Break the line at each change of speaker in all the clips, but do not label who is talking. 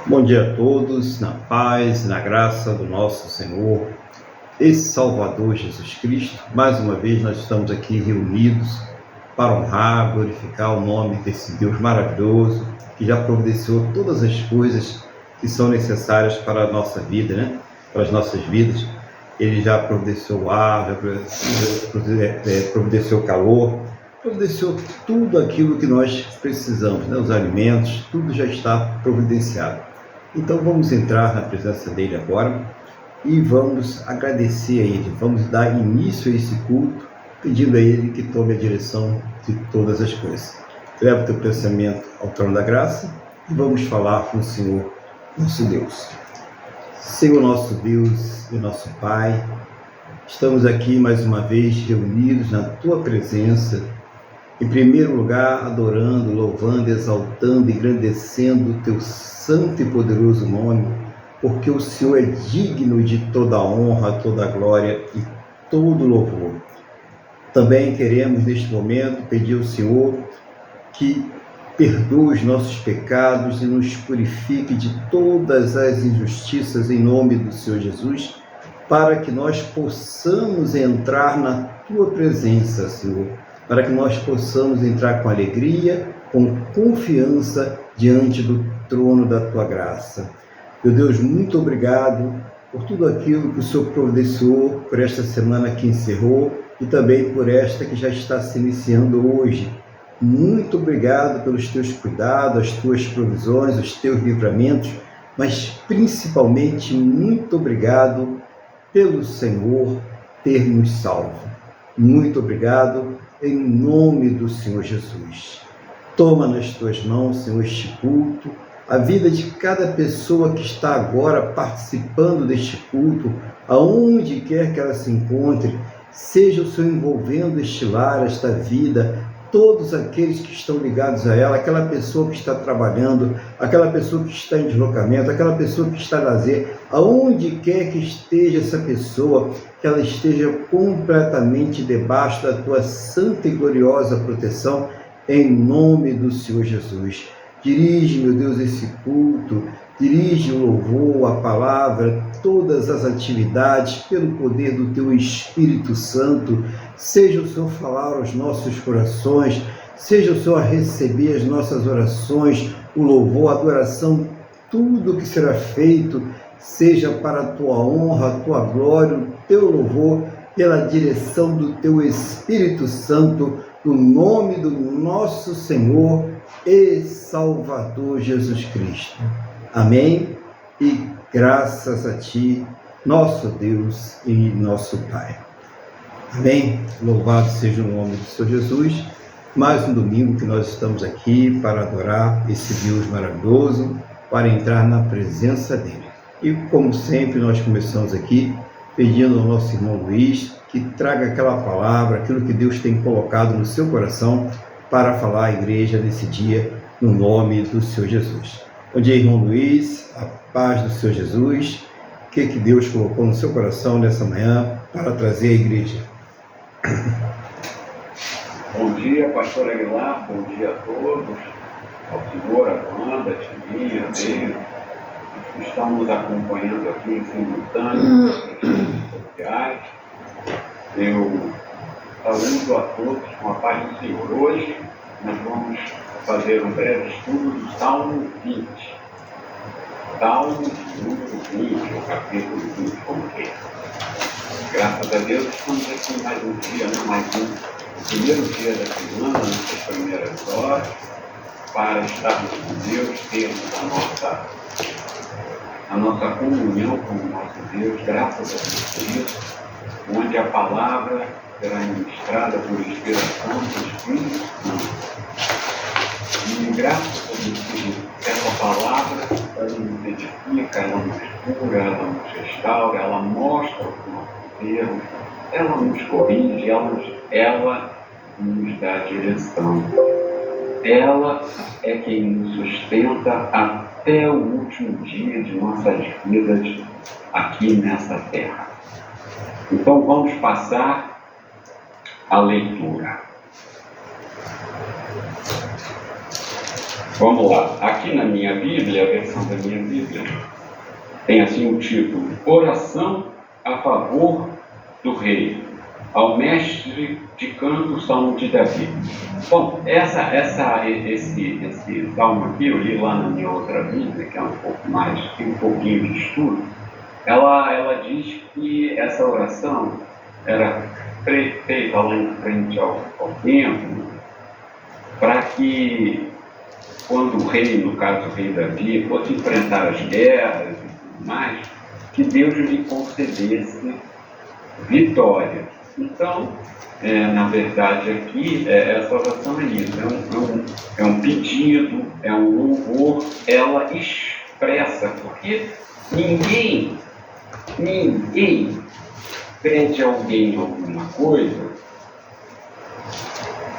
Bom dia a todos, na paz, na graça do nosso Senhor e Salvador Jesus Cristo. Mais uma vez nós estamos aqui reunidos para honrar, glorificar o nome desse Deus maravilhoso que já providenciou todas as coisas que são necessárias para a nossa vida, né? Para as nossas vidas. Ele já providenciou o ar, já providenciou o calor, providenciou tudo aquilo que nós precisamos, né? Os alimentos, tudo já está providenciado. Então vamos entrar na presença dele agora e vamos agradecer a ele, vamos dar início a esse culto, pedindo a ele que tome a direção de todas as coisas. Leva o teu pensamento ao trono da graça e vamos falar com o Senhor, nosso Deus. Senhor nosso Deus e nosso Pai, estamos aqui mais uma vez reunidos na tua presença, em primeiro lugar adorando, louvando, exaltando, engrandecendo o teu santo e poderoso nome, porque o Senhor é digno de toda a honra, toda a glória e todo o louvor. Também queremos neste momento pedir ao Senhor que perdoe os nossos pecados e nos purifique de todas as injustiças em nome do Senhor Jesus, para que nós possamos entrar na tua presença, Senhor, para que nós possamos entrar com alegria, com confiança diante do trono da tua graça. Meu Deus, muito obrigado por tudo aquilo que o Senhor providenciou por esta semana que encerrou e também por esta que já está se iniciando hoje. Muito obrigado pelos teus cuidados, as tuas provisões, os teus livramentos, mas principalmente muito obrigado pelo Senhor ter nos salvo. Muito obrigado em nome do Senhor Jesus. Toma nas tuas mãos, Senhor, este culto, a vida de cada pessoa que está agora participando deste culto, aonde quer que ela se encontre, seja o Senhor envolvendo este lar, esta vida, todos aqueles que estão ligados a ela, aquela pessoa que está trabalhando, aquela pessoa que está em deslocamento, aquela pessoa que está a lazer, aonde quer que esteja essa pessoa, que ela esteja completamente debaixo da tua santa e gloriosa proteção, em nome do Senhor Jesus. Dirige, meu Deus, esse culto, dirige o louvor, a palavra, todas as atividades, pelo poder do teu Espírito Santo. Seja o Senhor falar aos nossos corações, seja o Senhor receber as nossas orações, o louvor, a adoração, tudo que será feito, seja para a tua honra, a tua glória, o teu louvor, pela direção do teu Espírito Santo, no nome do nosso Senhor e Salvador Jesus Cristo. Amém? E graças a ti, nosso Deus e nosso Pai. Amém? Louvado seja o nome do Senhor Jesus. Mais um domingo que nós estamos aqui para adorar esse Deus maravilhoso, para entrar na presença dele. E como sempre nós começamos aqui pedindo ao nosso irmão Luiz que traga aquela palavra, aquilo que Deus tem colocado no seu coração para falar à igreja nesse dia, no nome do Senhor Jesus. Bom dia, irmão Luiz, a paz do Senhor Jesus. O que Deus colocou no seu coração nessa manhã para trazer à igreja?
Bom dia, pastor Aguilar, bom dia a todos, ao senhor, a banda, a Tininha, a Deus, que estão nos acompanhando aqui em simultâneo nas redes sociais. Eu saúdo a todos com a paz do Senhor. Hoje nós vamos fazer um breve estudo do Salmo 20. Salmo número 20, ou capítulo 20, como que é? Graças a Deus estamos aqui mais um dia, mais um primeiro dia da semana, nessas primeiras horas, para estarmos com Deus, termos a nossa comunhão com o nosso Deus, graças a Deus por isso, onde a palavra será ministrada por inspiração do Espírito Santo. E graças a Deus que essa palavra, ela nos edifica, ela nos cura, ela nos restaura, ela mostra os nossos erros, ela nos corrige, ela nos dá direção. Ela é quem nos sustenta até o último dia de nossas vidas aqui nessa terra. Então vamos passar a leitura. Vamos lá. Aqui na minha Bíblia, a versão da minha Bíblia, tem assim o título: Oração a favor do rei, ao mestre de canto, Salmo de Davi. Bom, esse salmo aqui, eu li lá na minha outra Bíblia, que é um pouco mais, tem um pouquinho de estudo. Ela diz que essa oração era feita lá em frente ao templo, para que, quando o rei, no caso o rei Davi, fosse enfrentar as guerras e tudo mais, que Deus lhe concedesse vitória. Então, na verdade aqui, essa oração é isso, é um pedido, é um louvor, ela expressa, porque ninguém pede a alguém alguma coisa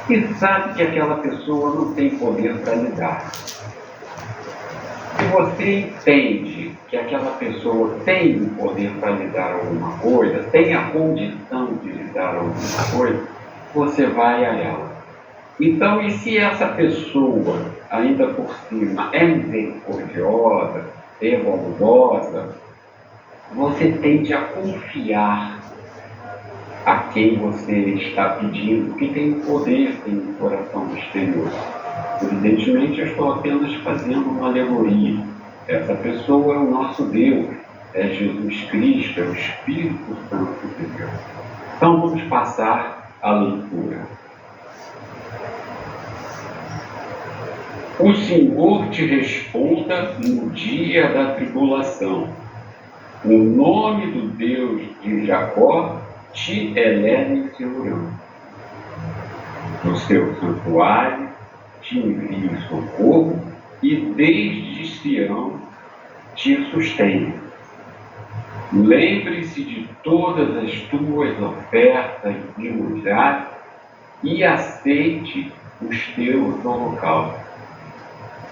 e sabe que aquela pessoa não tem poder para lhe dar. Se você entende que aquela pessoa tem o poder para lhe dar alguma coisa, tem a condição de lhe dar alguma coisa, você vai a ela. Então, e se essa pessoa, ainda por cima, é misericordiosa, é bondosa, você tende a confiar a quem você está pedindo, que tem o poder, tem o coração misterioso. Evidentemente, eu estou apenas fazendo uma alegoria. Essa pessoa é o nosso Deus, é Jesus Cristo, é o Espírito Santo de Deus. Então, vamos passar a leitura. O Senhor te responda no dia da tribulação. O nome do Deus de Jacó te eleve em segurança. No seu santuário te envie socorro e desde Sião te sustente. Lembre-se de todas as tuas ofertas de manjar e aceite os teus holocaustos.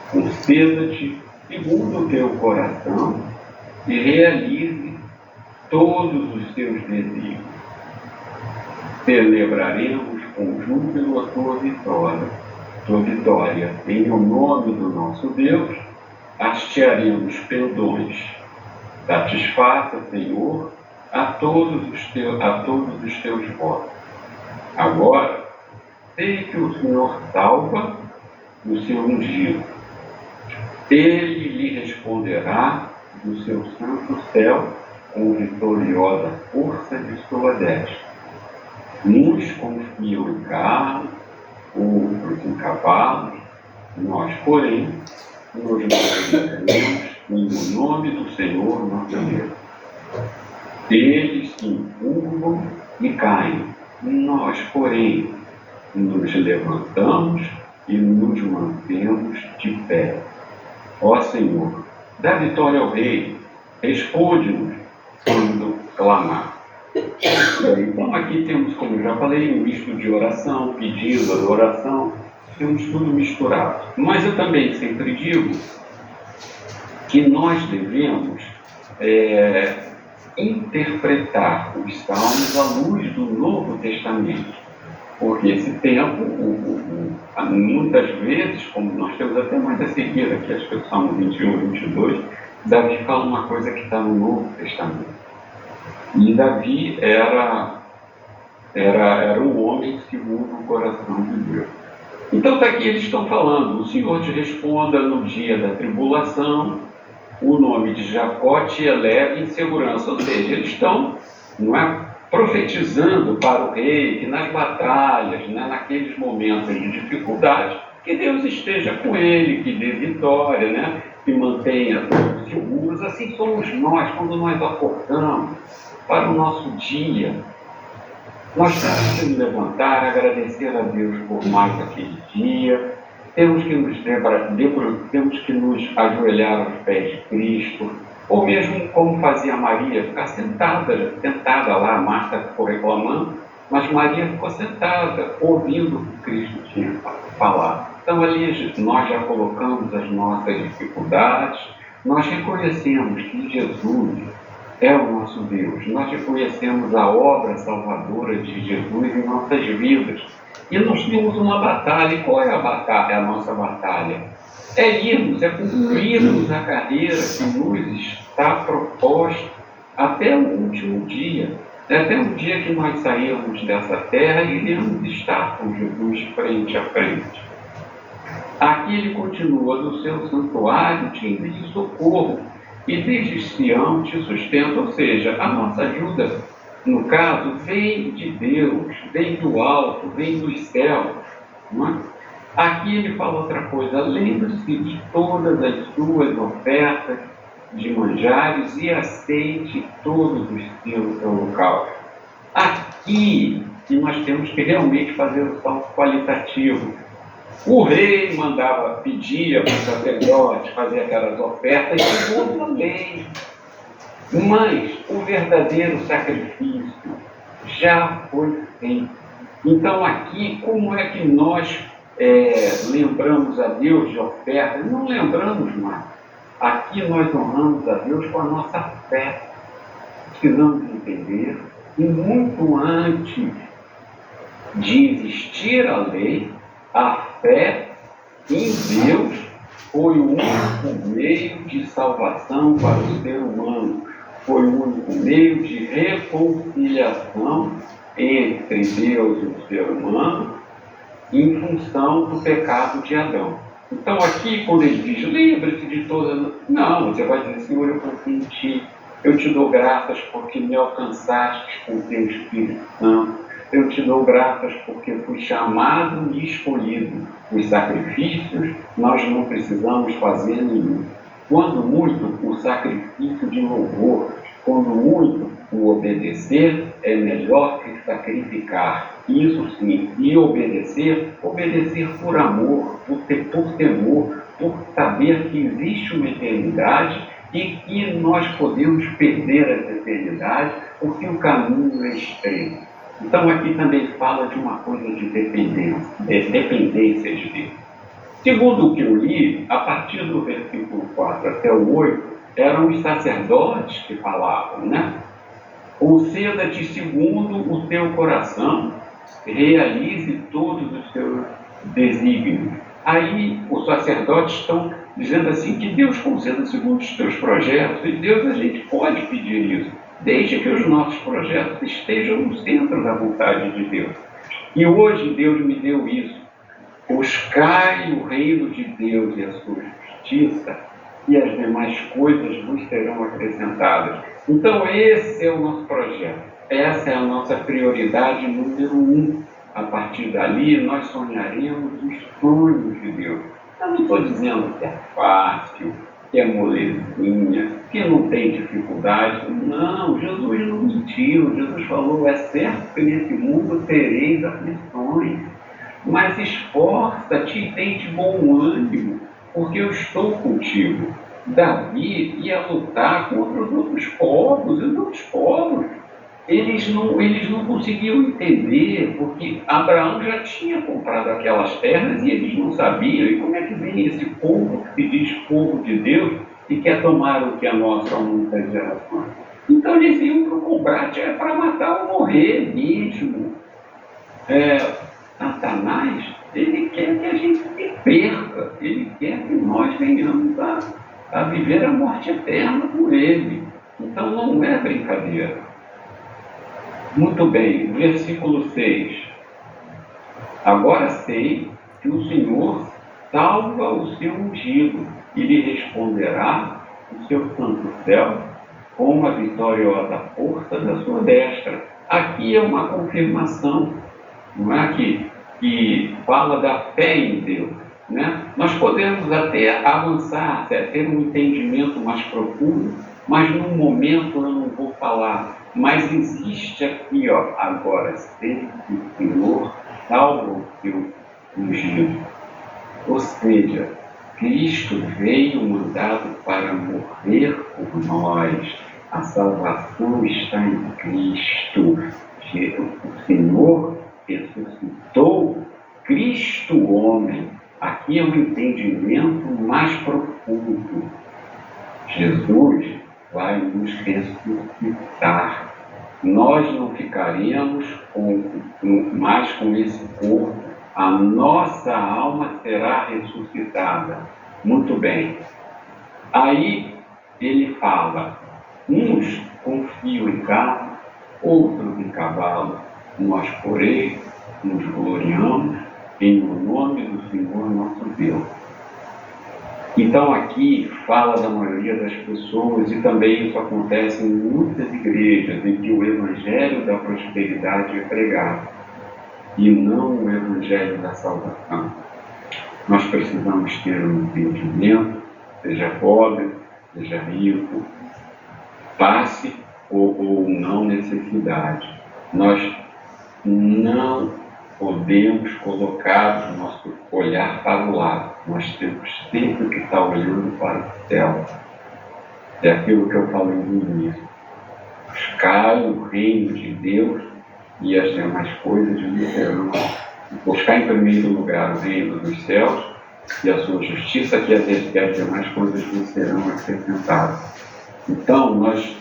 Conceda-te segundo o teu coração e realize todos os teus desígnios. Celebraremos com júbilo a tua vitória. Em o nome do nosso Deus, hastearemos pendões. Satisfaça, Senhor, a todos os teus votos. Agora, sei que o Senhor salva o seu ungido. Ele lhe responderá do seu santo céu com vitoriosa força de sua destra. Uns confiam em carros, outros em cavalos, nós, porém, nos movemos no nome do Senhor nosso Deus. Eles se encurvam e caem, nós, porém, nos levantamos e nos mantemos de pé. Ó Senhor, dá vitória ao Rei, responde-nos quando clamar. Então aqui temos, como eu já falei, um misto de oração, pedido, adoração, temos tudo misturado. Mas eu também sempre digo que nós devemos interpretar os salmos à luz do Novo Testamento, porque esse tempo, muitas vezes, como nós temos até mais a seguir aqui, acho que é o Salmo 21 e 22, Davi fala uma coisa que está no Novo Testamento. E Davi era um homem segundo o coração de Deus. Então está aqui, eles estão falando: o Senhor te responda no dia da tribulação, o nome de Jacó te eleve em segurança. Ou seja, eles estão, profetizando para o rei que nas batalhas, naqueles momentos de dificuldade, que Deus esteja com ele, que dê vitória, que mantenha todos seguros. Assim somos nós, quando nós acordamos para o nosso dia. Nós temos que nos levantar, agradecer a Deus por mais aquele dia. Temos que nos ajoelhar aos pés de Cristo, ou mesmo como fazia Maria, ficar sentada lá. Marta ficou reclamando, mas Maria ficou sentada, ouvindo o que Cristo tinha falado. Então ali nós já colocamos as nossas dificuldades, nós reconhecemos que Jesus é o nosso Deus, nós reconhecemos a obra salvadora de Jesus em nossas vidas. E nós temos uma batalha. E qual é a batalha? A nossa batalha é irmos, é cumprirmos a carreira que nos está proposta até o último dia. Até o dia que nós sairmos dessa terra e iremos estar com Jesus frente a frente. Aqui ele continua: do seu santuário te envia socorro, e desde Sião te sustenta. Ou seja, a nossa ajuda, no caso, vem de Deus, vem do alto, vem dos céus. Não é? Aqui ele fala outra coisa: lembre-se de todas as suas ofertas de manjares e aceite todos os seus holocaustos. Aqui que nós temos que realmente fazer o salto qualitativo. O rei mandava, pedia para o sacerdote fazer aquelas ofertas segundo a lei. Mas o verdadeiro sacrifício já foi feito. Então aqui, como é que nós lembramos a Deus de ofertas? Não lembramos mais. Aqui nós honramos a Deus com a nossa fé. Precisamos entender que muito antes de existir a lei, a fé em Deus foi o único meio de salvação para o ser humano. Foi o único meio de reconciliação entre Deus e o ser humano em função do pecado de Adão. Então aqui, quando ele diz, lembre-se de todas... Não, você vai dizer: Senhor, eu confio em Ti. Eu te dou graças porque me alcançaste com Teu Espírito Santo. Eu te dou graças porque fui chamado e escolhido. Os sacrifícios nós não precisamos fazer nenhum. Quando muito, o sacrifício de louvor. Quando muito, o obedecer é melhor que sacrificar. Isso sim, e obedecer por amor, por temor, por saber que existe uma eternidade e que nós podemos perder essa eternidade porque o caminho é estreito. Então aqui também fala de uma coisa de dependência de Deus. Segundo o que eu li, a partir do versículo 4 até o 8, eram os sacerdotes que falavam, né? Conceda-te segundo o teu coração, realize todos os teus desígnios. Aí os sacerdotes estão dizendo assim, que Deus conceda segundo os teus projetos. E Deus, a gente pode pedir isso, desde que os nossos projetos estejam no centro da vontade de Deus. E hoje Deus me deu isso: buscai o reino de Deus e a sua justiça, e as demais coisas vos serão acrescentadas. Então esse é o nosso projeto, essa é a nossa prioridade número 1. A partir dali nós sonharemos os sonhos de Deus. Eu não estou dizendo que é fácil, que é molezinha, que não tem dificuldade. Não, Jesus não mentiu. Jesus falou: é certo que nesse mundo tereis aflições, mas esforça-te e tem de bom ânimo, porque eu estou contigo. Davi ia lutar contra os outros povos. Os outros povos, eles não conseguiam entender, porque Abraão já tinha comprado aquelas terras e eles não sabiam. E como é que vem esse povo que se diz povo de Deus e quer tomar o que é nosso há muitas gerações? Então eles iam para o combate para matar ou morrer mesmo. Satanás, ele quer que a gente se perca, ele quer que nós venhamos a viver a morte eterna com ele. Então não é brincadeira. Muito bem, versículo 6. Agora sei que o Senhor salva o seu ungido e lhe responderá o seu santo céu com a vitoriosa força da sua destra. Aqui é uma confirmação, não é? Que fala da fé em Deus, né? Nós podemos até avançar, ter um entendimento mais profundo, mas num momento eu não vou falar. Mas existe aqui, agora sei que o Senhor salva o seu ungido. Ou seja, Cristo veio mandado para morrer por nós. A salvação está em Cristo. O Senhor ressuscitou Cristo homem. Aqui é um entendimento mais profundo. Jesus vai nos ressuscitar. Nós não ficaremos mais com esse corpo. A nossa alma será ressuscitada. Muito bem. Aí ele fala, uns confiam em carro, outros em cavalo, nós, porém, nos gloriamos em o nome do Senhor nosso Deus. Então aqui fala da maioria das pessoas, e também isso acontece em muitas igrejas, em que o evangelho da prosperidade é pregado, e não o evangelho da salvação. Nós precisamos ter um entendimento, seja pobre, seja rico, passe ou não necessidade. Nós não podemos colocar o nosso olhar para o lado. Nós temos sempre que estar olhando para o céu. É aquilo que eu falei no início. Buscar o reino de Deus e as demais coisas virão. Buscar em primeiro lugar o reino dos céus e a sua justiça, que as demais coisas nos serão acrescentadas. Então, nós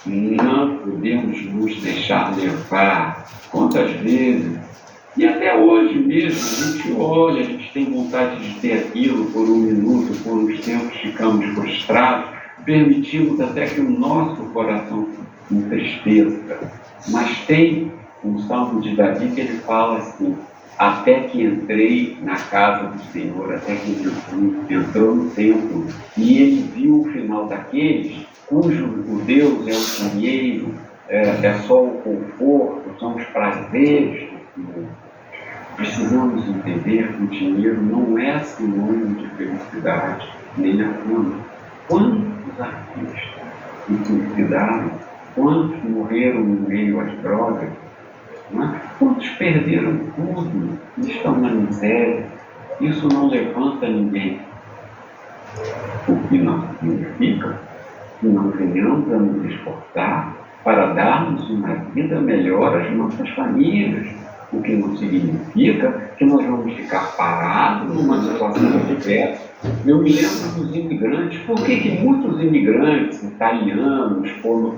não podemos nos deixar levar. Quantas vezes, e até hoje mesmo, a gente olha, a gente tem vontade de ter aquilo por um minuto, por uns tempos ficamos frustrados, permitimos até que o nosso coração se entristeça. Mas tem um salmo de Davi que ele fala assim: até que entrei na casa do Senhor, até que entrou no templo, e ele viu o final daqueles cujo o Deus é o dinheiro, é só o conforto, são os prazeres do Senhor. Precisamos entender que o dinheiro não é sinônimo de felicidade, nem a fama. Quantos artistas se suicidaram? Quantos morreram no meio às drogas? Quantos perderam tudo e estão na miséria? Isso não levanta ninguém. O que não significa que não venhamos a nos esforçar para darmos uma vida melhor às nossas famílias. O que não significa que nós vamos ficar parados numa situação diversa. Eu me lembro dos imigrantes. Por que muitos imigrantes italianos,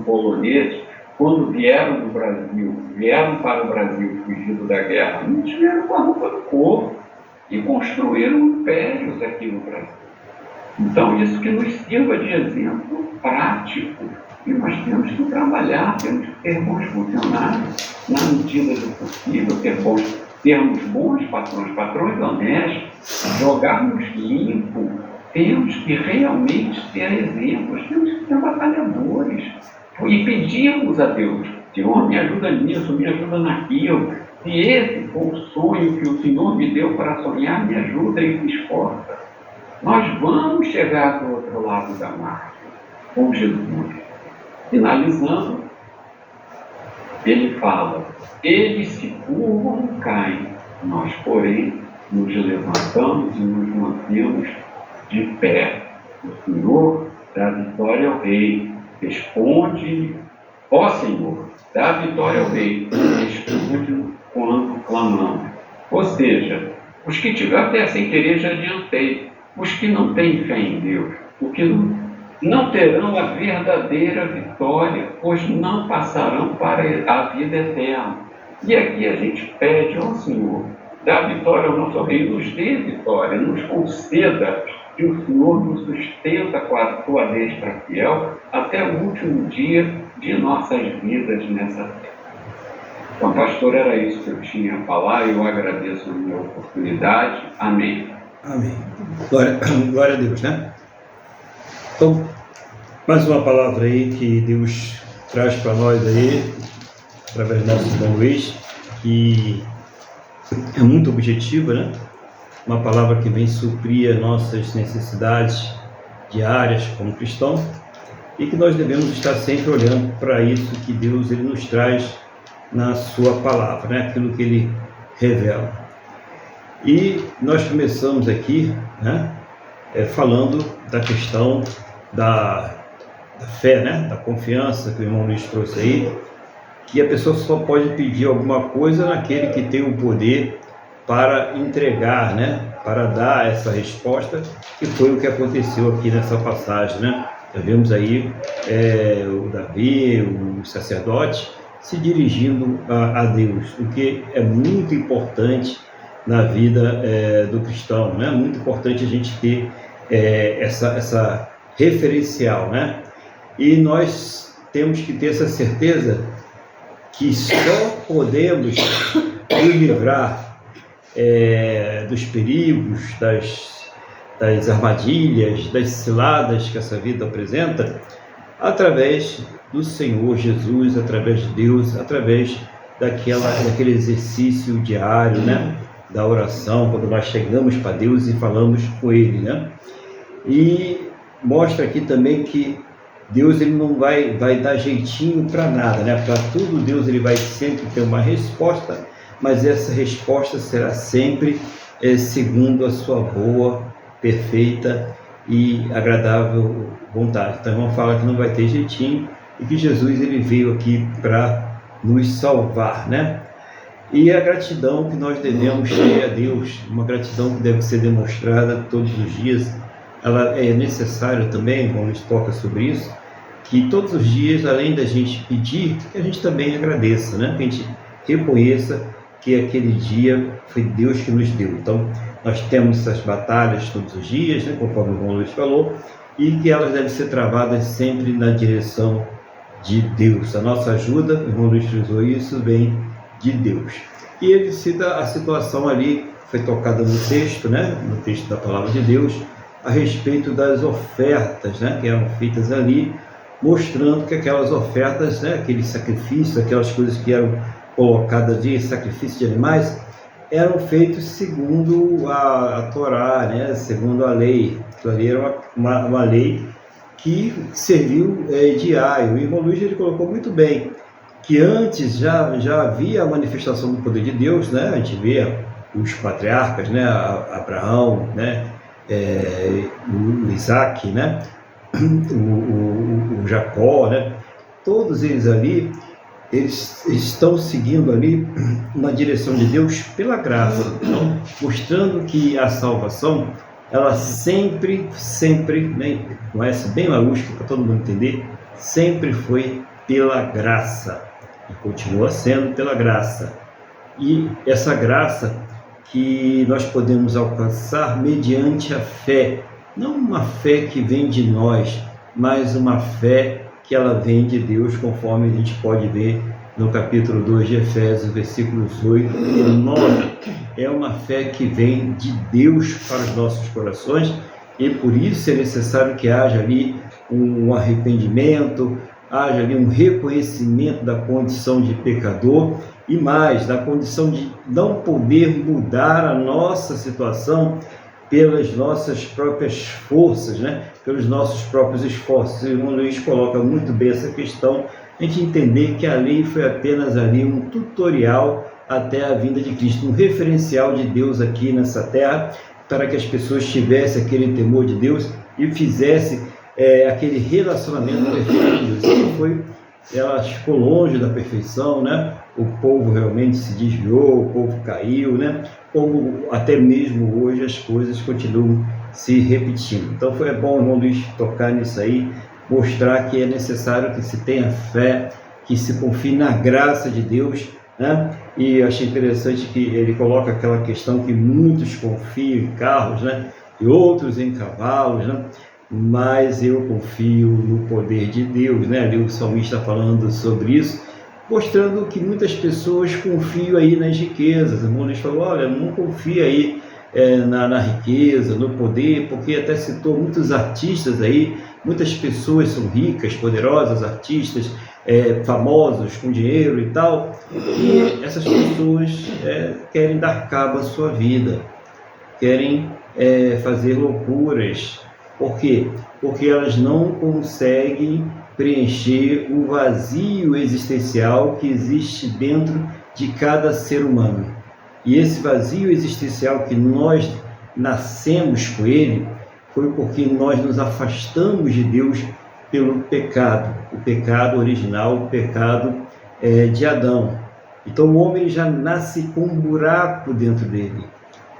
poloneses, quando vieram do Brasil, vieram para o Brasil fugindo da guerra, não tiveram com a roupa do corpo e construíram impérios aqui no Brasil? Então, isso que nos sirva de exemplo prático. E nós temos que trabalhar, temos que ter bons funcionários, na medida do possível, termos bons patrões honestos, jogarmos limpo, temos que realmente ter exemplos, temos que ser batalhadores. E pedimos a Deus: Senhor, me ajuda nisso, me ajuda naquilo. Se esse for o sonho que o Senhor me deu para sonhar, me ajuda e me esforça. Nós vamos chegar do outro lado da margem com Jesus. Finalizando, ele fala: eles se curvam e caem, nós, porém, nos levantamos e nos mantemos de pé. O Senhor dá vitória ao Rei. Responde, ó Senhor, dá vitória ao Rei. Responde quando clamamos. Ou seja, os que tiveram até sem querer já adiantei. Os que não têm fé em Deus, os que não terão a verdadeira vitória, pois não passarão para a vida eterna. E aqui a gente pede ao Senhor: dá vitória ao nosso Rei, nos dê vitória, nos conceda que o Senhor nos sustenta com a sua destra fiel até o último dia de nossas vidas nessa terra. Então, pastor, era isso que eu tinha a falar, e eu agradeço a minha oportunidade. Amém.
Amém. Glória a Deus, né? Então, mais uma palavra aí que Deus traz para nós aí, através do nosso irmão Luiz, que é muito objetiva, né? Uma palavra que vem suprir as nossas necessidades diárias como cristãos, e que nós devemos estar sempre olhando para isso que Deus ele nos traz na sua palavra, né? Aquilo que ele revela. E nós começamos aqui, né? Falando da questão da fé, né? Da confiança que o irmão Luiz trouxe aí, que a pessoa só pode pedir alguma coisa naquele que tem o poder para entregar, né? Para dar essa resposta, que foi o que aconteceu aqui nessa passagem, né? Nós vemos aí o Davi, o sacerdote, se dirigindo a Deus, o que é muito importante na vida do cristão, né? Muito importante a gente ter essa referencial, né? E nós temos que ter essa certeza que só podemos nos livrar dos perigos, das armadilhas, das ciladas que essa vida apresenta, através do Senhor Jesus, através de Deus, através daquele exercício diário, né? Da oração, quando nós chegamos para Deus e falamos com Ele, né? E mostra aqui também que Deus ele não vai dar jeitinho para nada, né? Para tudo Deus ele vai sempre ter uma resposta, mas essa resposta será sempre segundo a sua boa, perfeita e agradável vontade. Então, vamos falar que não vai ter jeitinho e que Jesus ele veio aqui para nos salvar, né? E a gratidão que nós devemos ter a Deus, uma gratidão que deve ser demonstrada todos os dias, ela é necessária também, vamos tocar sobre isso, que todos os dias, além da gente pedir, que a gente também agradeça, né? Que a gente reconheça que aquele dia foi Deus que nos deu. Então, nós temos essas batalhas todos os dias, né? Conforme o irmão Luiz falou, e que elas devem ser travadas sempre na direção de Deus. A nossa ajuda, o irmão Luiz frisou isso, vem de Deus. E ele cita a situação ali, foi tocada no texto, né? No texto da palavra de Deus, a respeito das ofertas, né? Que eram feitas ali, mostrando que aquelas ofertas, né? Aqueles sacrifícios, aquelas coisas que eram colocadas de sacrifício de animais, eram feitos segundo a Torá, né? Segundo a lei. Aquilo ali era uma lei que serviu diário. O irmão Luiz ele colocou muito bem que antes já havia a manifestação do poder de Deus, né? A gente vê os patriarcas, né? Abraão, né? O Isaac, né? O Jacó, né? Todos eles ali, eles estão seguindo ali na direção de Deus pela graça, então, mostrando que a salvação, ela sempre, né? Com essa bem maiúscula para todo mundo entender, sempre foi pela graça e continua sendo pela graça. E essa graça que nós podemos alcançar mediante a fé, não uma fé que vem de nós, mas uma fé que ela vem de Deus, conforme a gente pode ver no capítulo 2 de Efésios, versículos 8 e 9. É uma fé que vem de Deus para os nossos corações e por isso é necessário que haja ali um arrependimento, haja ali um reconhecimento da condição de pecador e mais, da condição de não poder mudar a nossa situação pelas nossas próprias forças, né? Pelos nossos próprios esforços. O irmão Luiz coloca muito bem essa questão, a gente entender que a lei foi apenas ali um tutorial até a vinda de Cristo, um referencial de Deus aqui nessa terra, para que as pessoas tivessem aquele temor de Deus e fizessem aquele relacionamento perfeito. Ela ficou longe da perfeição, né? O povo realmente se desviou, o povo caiu, né? Como até mesmo hoje as coisas continuam se repetindo. Então foi bom o irmão Luiz tocar nisso aí, mostrar que é necessário que se tenha fé, que se confie na graça de Deus, né? E eu achei interessante que ele coloca aquela questão que muitos confiam em carros, né? E outros em cavalos, né? Mas eu confio no poder de Deus, né? Ali o salmista falando sobre isso, mostrando que muitas pessoas confiam aí nas riquezas. O irmão Luiz falou, olha, não confia aí na riqueza, no poder, porque até citou muitos artistas aí, muitas pessoas são ricas, poderosas, artistas, famosos, com dinheiro e tal, e essas pessoas querem dar cabo à sua vida, querem fazer loucuras. Por quê? Porque elas não conseguem preencher o vazio existencial que existe dentro de cada ser humano. E esse vazio existencial que nós nascemos com ele, foi porque nós nos afastamos de Deus pelo pecado, o pecado original, o pecado de Adão. Então o homem já nasce com um buraco dentro dele,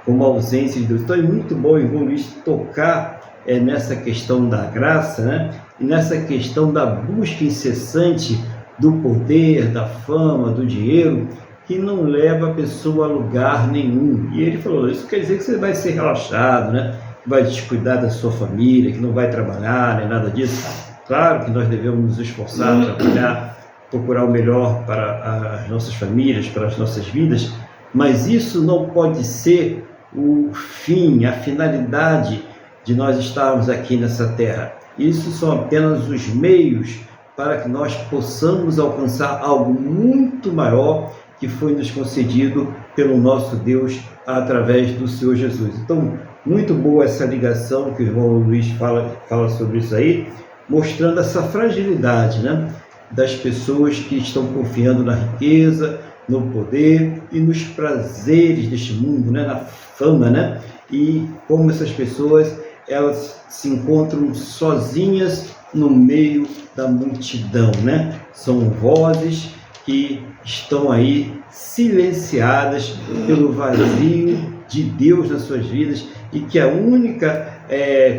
com uma ausência de Deus. Então é muito bom, irmão Luiz, tocar nessa questão da graça, né? E nessa questão da busca incessante do poder, da fama, do dinheiro, que não leva a pessoa a lugar nenhum. E ele falou, isso quer dizer que você vai ser relaxado, né? vai descuidar da sua família, que não vai trabalhar, nem nada disso. Claro que nós devemos nos esforçar, trabalhar, procurar o melhor para as nossas famílias, para as nossas vidas, mas isso não pode ser o fim, a finalidade de nós estarmos aqui nessa terra. Isso são apenas os meios para que nós possamos alcançar algo muito maior que foi nos concedido pelo nosso Deus através do Senhor Jesus. Então, muito boa essa ligação que o irmão Luiz fala sobre isso aí, mostrando essa fragilidade, né, das pessoas que estão confiando na riqueza, no poder e nos prazeres deste mundo, né, na fama, né, e como essas pessoas elas se encontram sozinhas no meio da multidão, né? São vozes que estão aí silenciadas pelo vazio de Deus nas suas vidas e que a única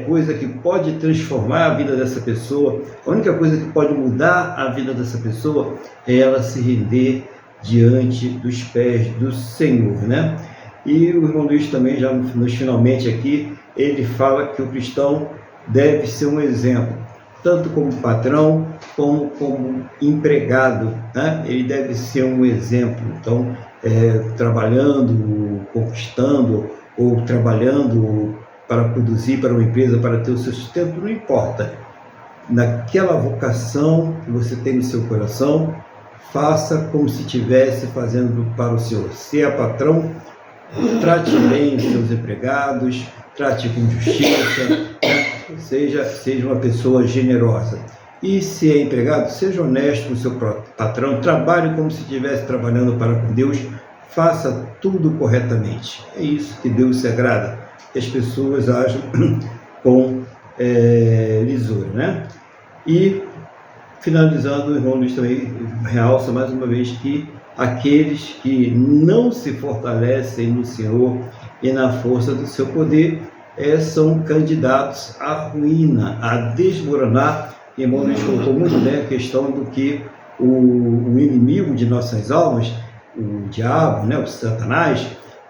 coisa que pode transformar a vida dessa pessoa, a única coisa que pode mudar a vida dessa pessoa é ela se render diante dos pés do Senhor, né? E o irmão Luiz também, já nos finalmente aqui, ele fala que o cristão deve ser um exemplo, tanto como patrão, como empregado, né? Ele deve ser um exemplo, então, trabalhando, conquistando, ou trabalhando para produzir para uma empresa, para ter o seu sustento, não importa. Naquela vocação que você tem no seu coração, faça como se estivesse fazendo para o Senhor. Se é patrão, trate bem os seus empregados, trate com justiça, né? seja uma pessoa generosa. E se é empregado, seja honesto com o seu patrão, trabalhe como se estivesse trabalhando para com Deus, faça tudo corretamente. É isso que Deus se agrada, que as pessoas ajam com lisura, né? E, finalizando, o irmão Luiz também realça mais uma vez que aqueles que não se fortalecem no Senhor e na força do seu poder são candidatos à ruína, a desmoronar. E o irmão Luiz colocou muito bem a questão do que o inimigo de nossas almas, o diabo, né, o Satanás,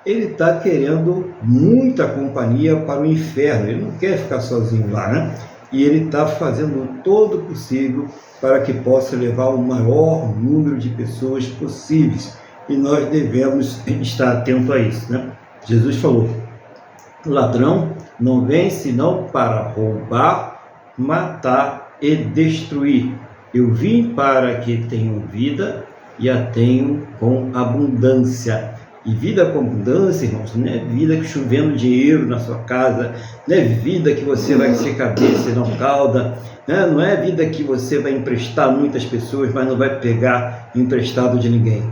ele está querendo muita companhia para o inferno, ele não quer ficar sozinho lá, né? E ele está fazendo todo o possível para que possa levar o maior número de pessoas possíveis. E nós devemos estar atentos a isso, né? Jesus falou: o ladrão não vem senão para roubar, matar e destruir. Eu vim para que tenham vida e a tenham com abundância. E vida com abundância, irmãos, não é vida que chovendo dinheiro na sua casa, não é vida que você vai ser cabeça e não cauda, né? Não é vida que você vai emprestar a muitas pessoas, mas não vai pegar emprestado de ninguém.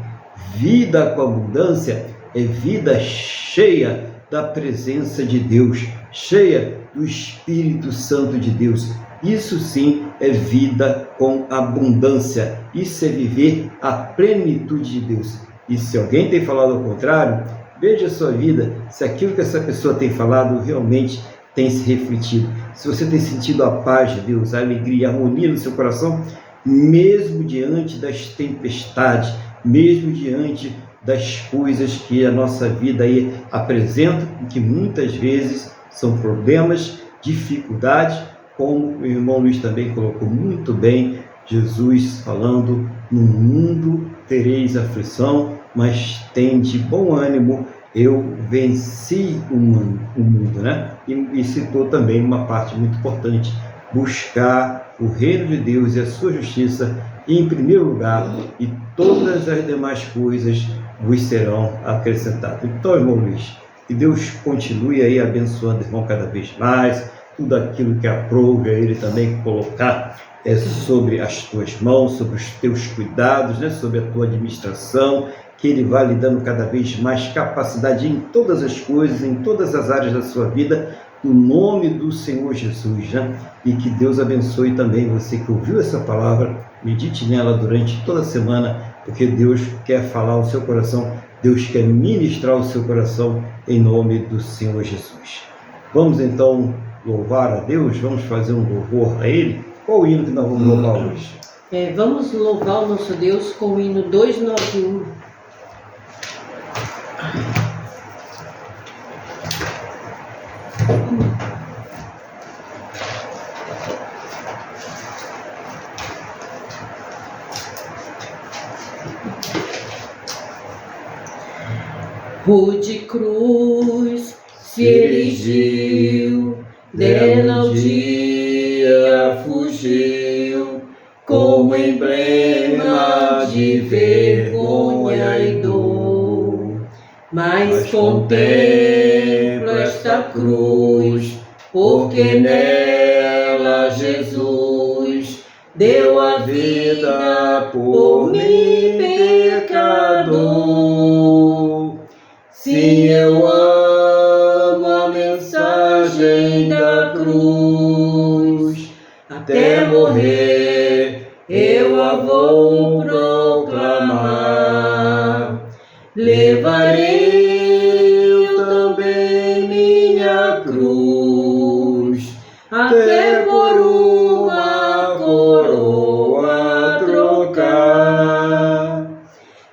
Vida com abundância é vida cheia da presença de Deus, cheia do Espírito Santo de Deus. Isso sim é vida com abundância, isso é viver a plenitude de Deus. E se alguém tem falado ao contrário, veja a sua vida, se aquilo que essa pessoa tem falado realmente tem se refletido. Se você tem sentido a paz de Deus, a alegria, a harmonia no seu coração, mesmo diante das tempestades, mesmo diante das coisas que a nossa vida aí apresenta, que muitas vezes são problemas, dificuldades, como o irmão Luiz também colocou muito bem, Jesus falando: no mundo tereis aflição, mas tende bom ânimo, eu venci o mundo, né? E citou também uma parte muito importante: buscar o reino de Deus e a sua justiça em primeiro lugar, e todas as demais coisas vos serão acrescentadas. Então, irmão Luiz, que Deus continue aí abençoando o irmão cada vez mais, tudo aquilo que aprove a ele também colocar sobre as tuas mãos, sobre os teus cuidados, né, sobre a tua administração, que ele vá lhe dando cada vez mais capacidade em todas as coisas, em todas as áreas da sua vida, no nome do Senhor Jesus, né? E que Deus abençoe também você que ouviu essa palavra, medite nela durante toda a semana, porque Deus quer falar ao seu coração, Deus quer ministrar o seu coração em nome do Senhor Jesus. Vamos então louvar a Deus, vamos fazer um louvor a Ele. Qual o hino que nós vamos louvar hoje?
Vamos louvar o nosso Deus com o hino 291. rude cruz se erigiu, dela um dia fugiu, como emblema de vergonha e dor. Mas contemplo esta cruz, porque nela Jesus deu a vida por mim, pecador. Sim, eu amo a mensagem da cruz, até morrer eu a vou proclamar. Levarei eu também minha cruz, até por uma coroa trocar.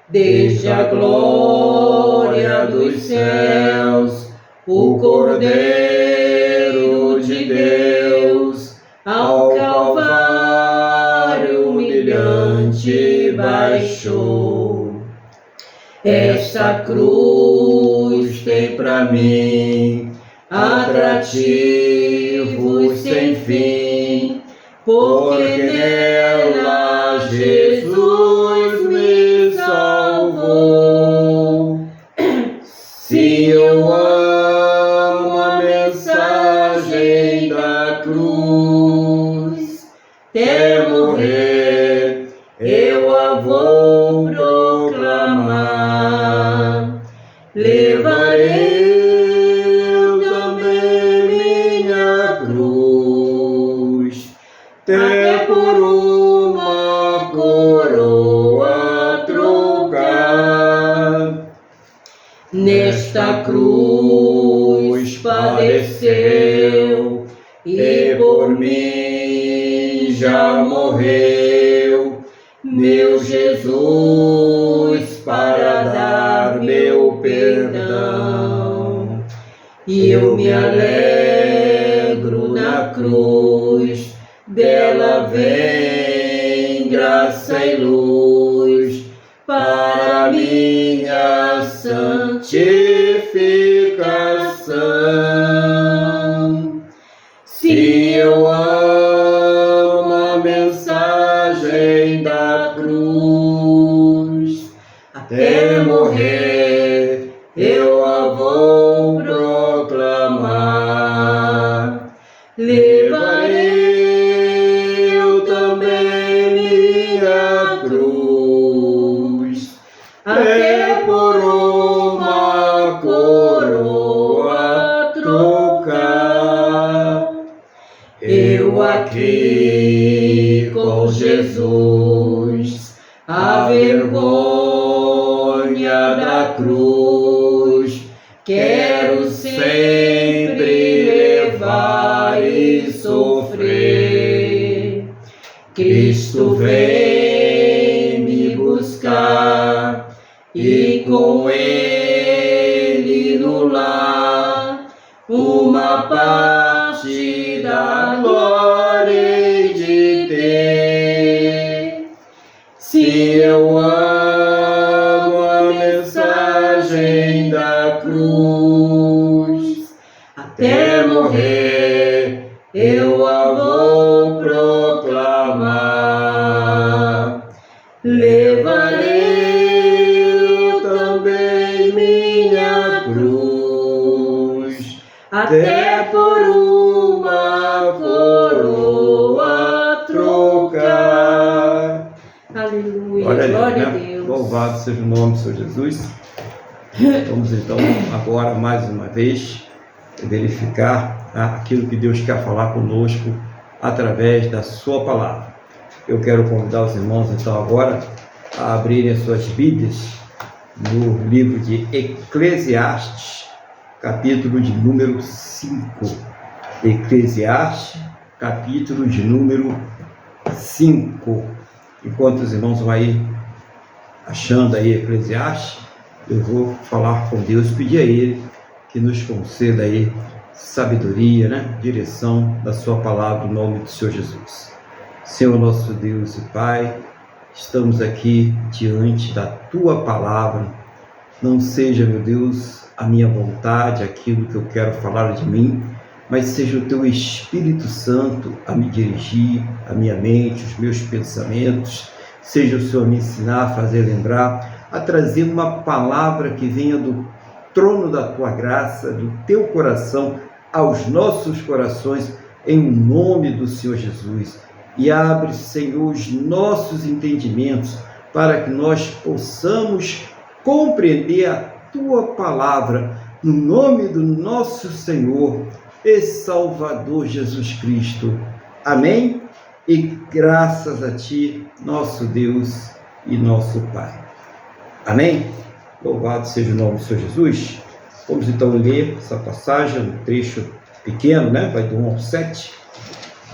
Desde a glória dos céus, o Cordeiro de Deus, ao Calvário humilhante baixou. Esta cruz tem pra mim atrativos sem fim, porque nela Jesus me salvou. Se eu amo a mensagem da cruz, até morrer eu a vou proclamar. Levarei eu também minha cruz, até por uma coroa trocar. Nesta cruz padeceu e por mim já morreu meu Jesus para dar meu perdão. E eu me alegro na cruz, dela vem graça e luz para minha santificação. Se eu amo a mensagem da cruz, até morrer eu a vou proclamar. Levarei eu também minha cruz, até por uma coroa trocar. Eu aqui com Jesus, a vergonha da cruz, quero sempre levar e sofrer. Cristo vem me buscar e com Ele no lar uma parte da glória hei de ter. Se eu amo a mensagem da cruz, até morrer eu a vou proclamar. Levarei eu também minha cruz, até por uma coroa trocar. Aleluia, glória a Deus.
Louvado seja o nome do Senhor Jesus. Vamos então agora mais uma vez verificar aquilo que Deus quer falar conosco através da sua palavra. Eu quero convidar os irmãos então agora a abrirem as suas Bíblias no livro de Eclesiastes, capítulo de número 5. Eclesiastes, capítulo de número 5. Enquanto os irmãos vão aí achando aí Eclesiastes, eu vou falar com Deus, pedir a Ele que nos conceda aí sabedoria, direção da sua palavra, no nome do Senhor Jesus. Senhor nosso Deus e Pai, estamos aqui diante da Tua palavra não seja, meu Deus, a minha vontade, aquilo que eu quero falar de mim, mas seja o Teu Espírito Santo a me dirigir, a minha mente, os meus pensamentos, seja o Senhor a me ensinar, a fazer lembrar, a trazer uma palavra que venha do trono da Tua graça, do Teu coração, aos nossos corações, em nome do Senhor Jesus. E abre, Senhor, os nossos entendimentos, para que nós possamos compreender a Tua palavra, no nome do nosso Senhor e Salvador Jesus Cristo. Amém? E graças a Ti, nosso Deus e nosso Pai. Amém? Louvado seja o nome do Senhor Jesus. Vamos então ler essa passagem, um trecho pequeno, né? Vai do 1 ao 7.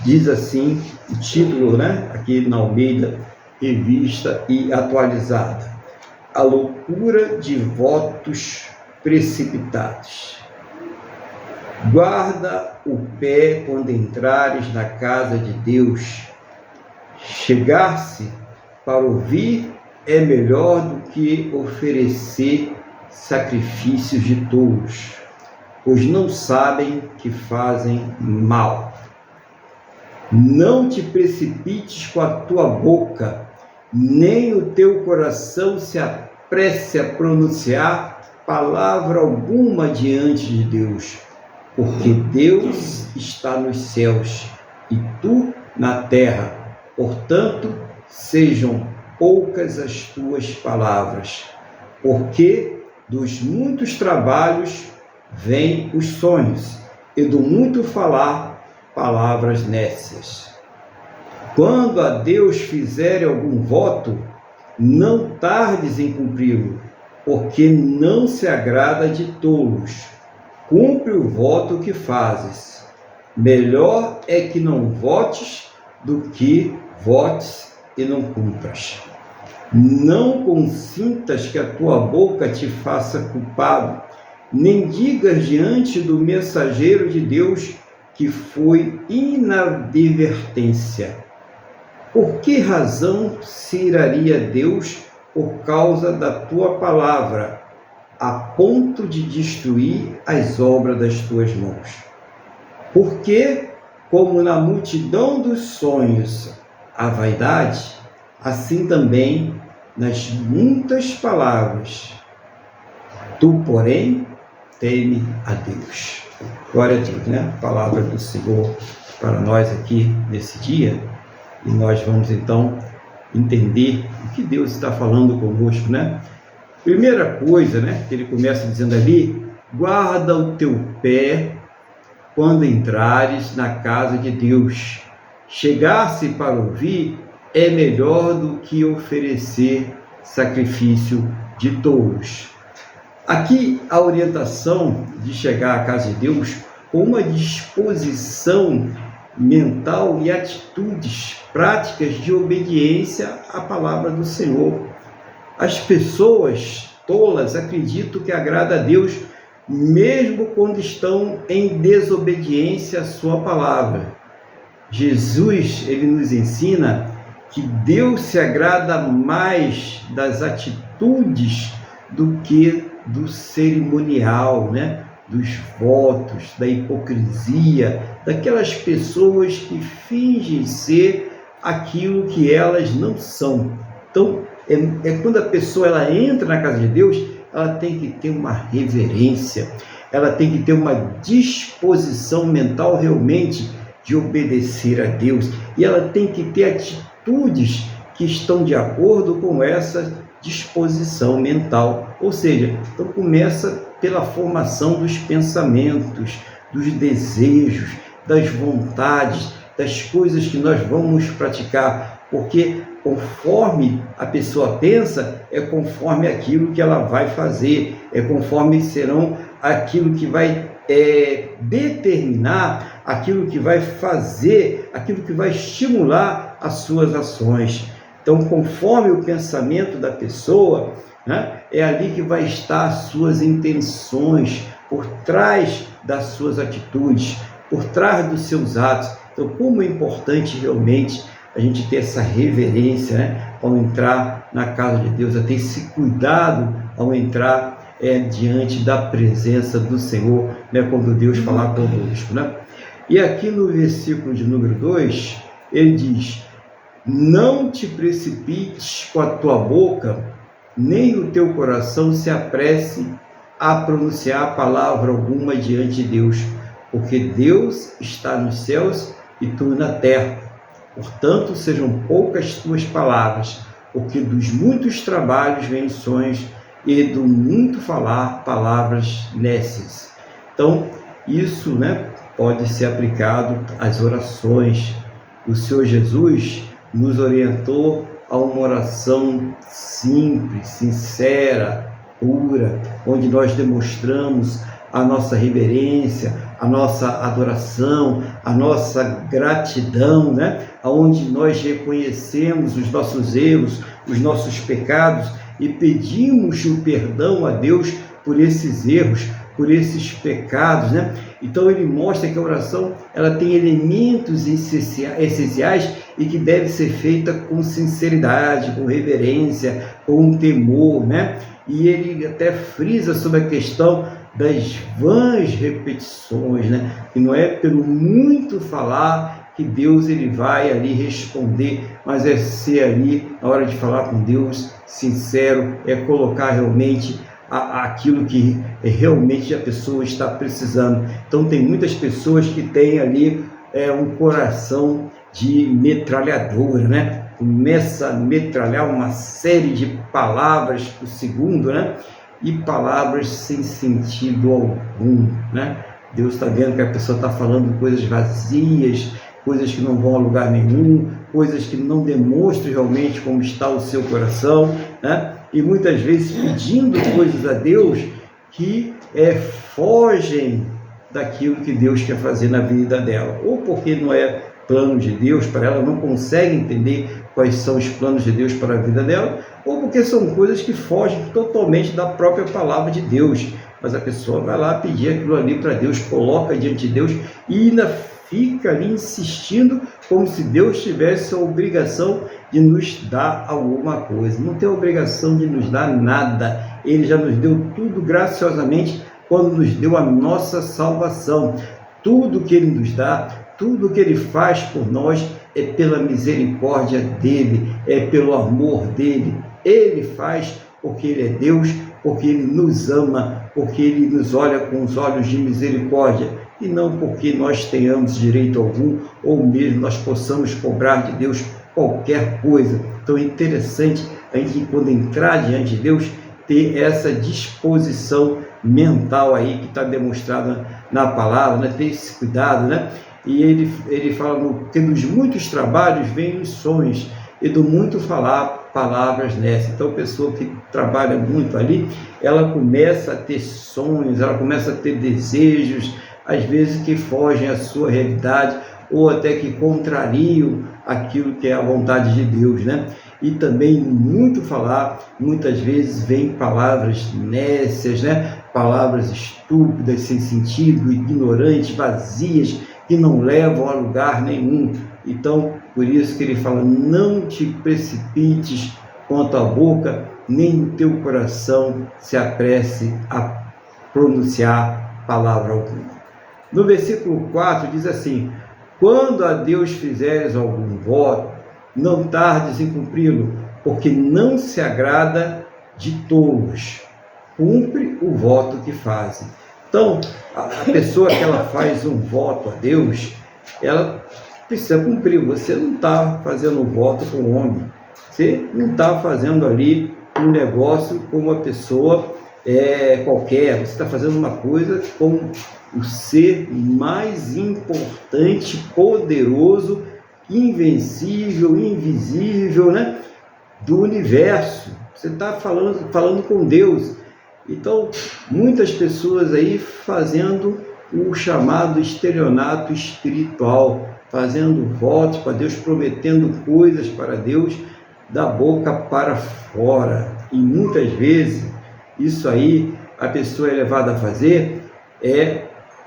Diz assim o título, né? Aqui na Almeida, revista e atualizada: A loucura de votos precipitados. Guarda o pé quando entrares na casa de Deus. Chegar-se para ouvir é melhor do que oferecer sacrifícios de tolos, pois não sabem que fazem mal. Não te precipites com a tua boca, nem o teu coração se apresse a pronunciar palavra alguma diante de Deus, porque Deus está nos céus e tu na terra. Portanto, sejam poucas as tuas palavras, porque dos muitos trabalhos vêm os sonhos, e do muito falar, palavras nécias. Quando a Deus fizer algum voto, não tardes em cumpri-lo, porque não se agrada de tolos. Cumpre o voto que fazes. Melhor é que não votes do que votes e não cumpras. Não consintas que a tua boca te faça culpado, nem digas diante do mensageiro de Deus que foi inadvertência. Por que razão se iraria Deus por causa da tua palavra, a ponto de destruir as obras das tuas mãos? Porque, como na multidão dos sonhos a vaidade, assim também nas muitas palavras. Tu, porém, teme a Deus. Glória a Deus, né? A palavra do Senhor para nós aqui nesse dia. E nós vamos então entender o que Deus está falando conosco, né? Primeira coisa, né, que ele começa dizendo ali: guarda o teu pé quando entrares na casa de Deus. Chegar-se para ouvir é melhor do que oferecer sacrifício de tolos. Aqui a orientação de chegar à casa de Deus com uma disposição mental e atitudes práticas de obediência à palavra do Senhor. As pessoas tolas acreditam que agrada a Deus mesmo quando estão em desobediência à sua palavra. Jesus, ele nos ensina que Deus se agrada mais das atitudes do que do cerimonial, né? Dos votos, da hipocrisia, daquelas pessoas que fingem ser aquilo que elas não são. Então, quando a pessoa ela entra na casa de Deus, ela tem que ter uma reverência, ela tem que ter uma disposição mental realmente de obedecer a Deus, e ela tem que ter atitudes que estão de acordo com essa disposição mental. Ou seja, então começa pela formação dos pensamentos, dos desejos, das vontades, das coisas que nós vamos praticar, porque conforme a pessoa pensa, é conforme aquilo que ela vai fazer, é conforme serão aquilo que vai determinar, aquilo que vai fazer, aquilo que vai estimular as suas ações. Então, conforme o pensamento da pessoa, né, é ali que vai estar as suas intenções, por trás das suas atitudes, por trás dos seus atos. Então, como é importante realmente a gente ter essa reverência, né, ao entrar na casa de Deus, a ter esse cuidado ao entrar diante da presença do Senhor, né, quando Deus falar conosco, né? E aqui no versículo de número 2, ele diz: não te precipites com a tua boca, nem o teu coração se apresse a pronunciar palavra alguma diante de Deus, porque Deus está nos céus e tu na terra. Portanto, sejam poucas tuas palavras, porque dos muitos trabalhos vêm sonhos, e do muito falar palavras nécias. Então, isso, né, pode ser aplicado às orações. O Senhor Jesus nos orientou a uma oração simples, sincera, pura, onde nós demonstramos a nossa reverência, a nossa adoração, a nossa gratidão, né? Onde nós reconhecemos os nossos erros, os nossos pecados e pedimos o perdão a Deus por esses erros, por esses pecados, né? Então ele mostra que a oração ela tem elementos essenciais e que deve ser feita com sinceridade, com reverência, com temor, né? E ele até frisa sobre a questão das vãs repetições, né? Que não é pelo muito falar que Deus ele vai ali responder, mas é ser ali, na hora de falar com Deus, sincero, é colocar realmente aquilo que realmente a pessoa está precisando. Então tem muitas pessoas que têm ali um coração de metralhadora, né? Começa a metralhar uma série de palavras por segundo, né? E palavras sem sentido algum, né? Deus está vendo que a pessoa está falando coisas vazias, coisas que não vão a lugar nenhum, coisas que não demonstram realmente como está o seu coração, né? E muitas vezes pedindo coisas a Deus que fogem daquilo que Deus quer fazer na vida dela, ou porque não é plano de Deus para ela, não consegue entender quais são os planos de Deus para a vida dela, ou porque são coisas que fogem totalmente da própria palavra de Deus. Mas a pessoa vai lá pedir aquilo ali para Deus, coloca diante de Deus e ainda fica ali insistindo como se Deus tivesse a obrigação de nos dar alguma coisa. Não tem a obrigação de nos dar nada. Ele já nos deu tudo graciosamente quando nos deu a nossa salvação. Tudo que Ele nos dá, tudo que Ele faz por nós é pela misericórdia dEle, é pelo amor dEle. Ele faz porque Ele é Deus, porque Ele nos ama, porque Ele nos olha com os olhos de misericórdia, e não porque nós tenhamos direito algum, ou mesmo nós possamos cobrar de Deus qualquer coisa. Então é interessante a gente, quando entrar diante de Deus, ter essa disposição mental aí que está demonstrada na palavra, né? Ter esse cuidado, né? E ele fala que dos muitos trabalhos vêm os sonhos, e do muito falar palavras nessa. Então a pessoa que trabalha muito ali, ela começa a ter sonhos, ela começa a ter desejos, às vezes que fogem à sua realidade, ou até que contrariam aquilo que é a vontade de Deus, né? E também muito falar, muitas vezes vem palavras nécias, né? Palavras estúpidas, sem sentido, ignorantes, vazias, que não levam a lugar nenhum. Então, por isso que ele fala: não te precipites com a tua boca, nem o teu coração se apresse a pronunciar palavra alguma. No versículo 4 diz assim: quando a Deus fizeres algum voto, não tardes em cumpri-lo, porque não se agrada de tolos. Cumpre o voto que fazem. Então, a pessoa que ela faz um voto a Deus, ela precisa cumprir. Você não está fazendo um voto com o homem. Você não está fazendo ali um negócio com uma pessoa qualquer. Você está fazendo uma coisa com o ser mais importante, poderoso, invencível, invisível, né, do universo. Você está falando com Deus. Então, muitas pessoas aí fazendo o chamado estelionato espiritual, fazendo votos para Deus, prometendo coisas para Deus da boca para fora. E muitas vezes isso aí a pessoa é levada a fazer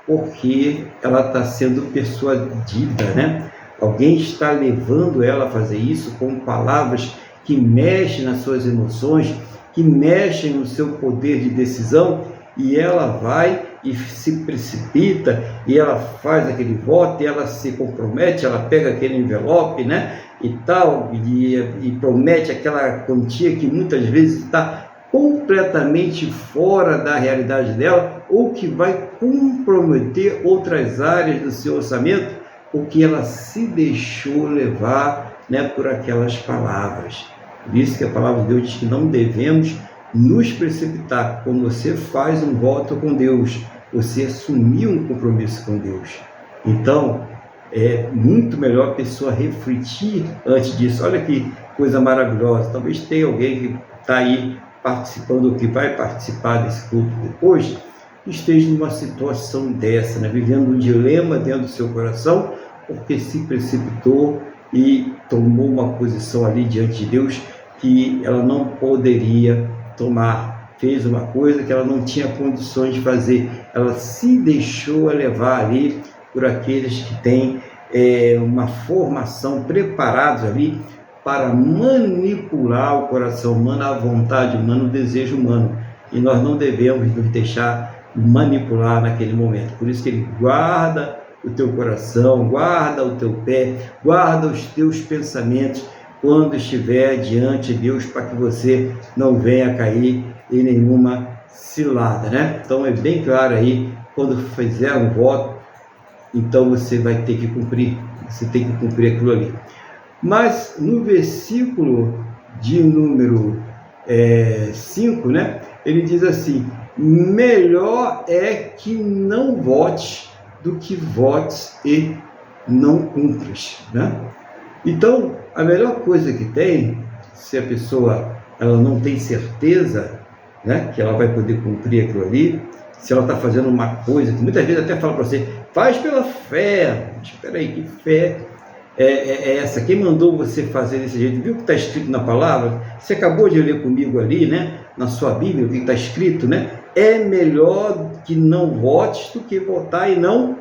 porque ela está sendo persuadida, né? Alguém está levando ela a fazer isso com palavras que mexem nas suas emoções, que mexem no seu poder de decisão, e ela vai e se precipita, e ela faz aquele voto, e ela se compromete, ela pega aquele envelope, né, e tal, e promete aquela quantia que muitas vezes está completamente fora da realidade dela, ou que vai comprometer outras áreas do seu orçamento, porque ela se deixou levar, né, por aquelas palavras. Por isso que a palavra de Deus diz que não devemos nos precipitar. Quando você faz um voto com Deus, você assumiu um compromisso com Deus. Então, é muito melhor a pessoa refletir antes disso. Olha que coisa maravilhosa. Talvez tenha alguém que está aí participando, ou que vai participar desse culto depois, esteja numa situação dessa, né? Vivendo um dilema dentro do seu coração, porque se precipitou e tomou uma posição ali diante de Deus que ela não poderia tomar, fez uma coisa que ela não tinha condições de fazer, ela se deixou levar ali por aqueles que têm uma formação, preparados ali para manipular o coração humano, a vontade humana, o desejo humano, e nós não devemos nos deixar manipular naquele momento. Por isso que ele guarda o teu coração, guarda o teu pé, guarda os teus pensamentos quando estiver diante de Deus, para que você não venha cair em nenhuma cilada, né? Então é bem claro aí, quando fizer um voto, então você vai ter que cumprir, você tem que cumprir aquilo ali. Mas no versículo de número 5, né, ele diz assim: melhor é que não votes do que votes e não cumpras, né? Então, a melhor coisa que tem, se a pessoa ela não tem certeza, né, que ela vai poder cumprir aquilo ali, se ela está fazendo uma coisa que muitas vezes até fala para você, faz pela fé. Espera aí, que fé é essa? Quem mandou você fazer desse jeito? Viu o que está escrito na palavra? Você acabou de ler comigo ali, né, na sua Bíblia, o que está escrito, né? É melhor que não votes do que votar e não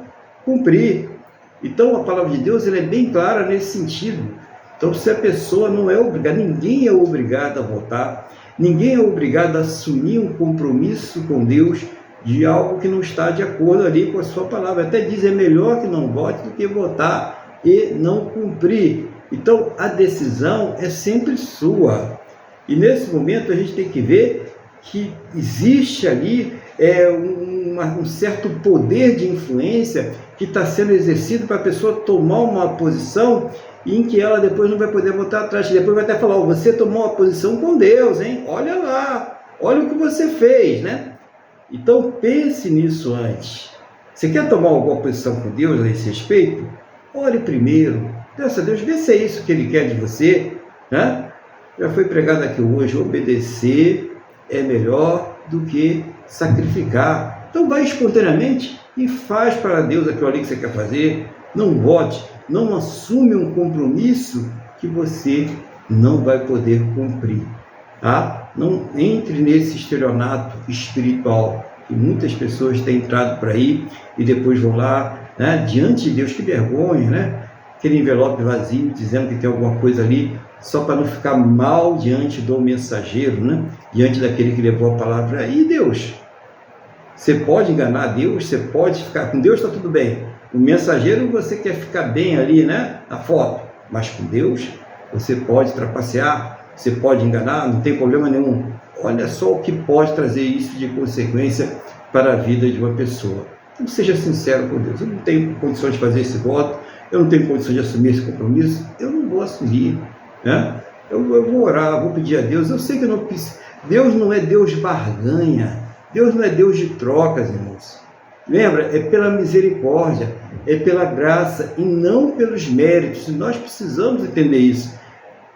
cumprir. Então a palavra de Deus ela é bem clara nesse sentido. Então, se a pessoa não é obrigada, ninguém é obrigado a votar, ninguém é obrigado a assumir um compromisso com Deus de algo que não está de acordo ali com a sua palavra. Até diz, é melhor que não vote do que votar e não cumprir. Então, a decisão é sempre sua. E nesse momento a gente tem que ver que existe ali um certo poder de influência que está sendo exercido para a pessoa tomar uma posição em que ela depois não vai poder voltar atrás. Depois vai até falar, você tomou uma posição com Deus, hein? Olha lá, olha o que você fez, né? Então pense nisso antes. Você quer tomar alguma posição com Deus a esse respeito? Ore primeiro, peça a Deus, vê se é isso que Ele quer de você, né? Já foi pregado aqui hoje, obedecer é melhor do que sacrificar. Então vai espontaneamente e faz para Deus aquilo ali que você quer fazer. Não vote, não assume um compromisso que você não vai poder cumprir, tá? Não entre nesse estelionato espiritual que muitas pessoas têm entrado por aí e depois vão lá, né, diante de Deus. Que vergonha, né? Aquele envelope vazio dizendo que tem alguma coisa ali só para não ficar mal diante do mensageiro, né? Diante daquele que levou a palavra. E Deus? Você pode enganar Deus, você pode ficar com Deus, está tudo bem. O mensageiro você quer ficar bem ali, né, na foto, mas com Deus você pode trapacear, você pode enganar, não tem problema nenhum. Olha só o que pode trazer isso de consequência para a vida de uma pessoa. Então seja sincero com Deus. Eu não tenho condições de fazer esse voto, eu não tenho condições de assumir esse compromisso, eu não vou assumir, né? Eu vou orar, vou pedir a Deus. Eu sei que eu não preciso. Deus não é Deus de barganha, Deus não é Deus de trocas, irmãos. Lembra? É pela misericórdia, é pela graça e não pelos méritos. E nós precisamos entender isso.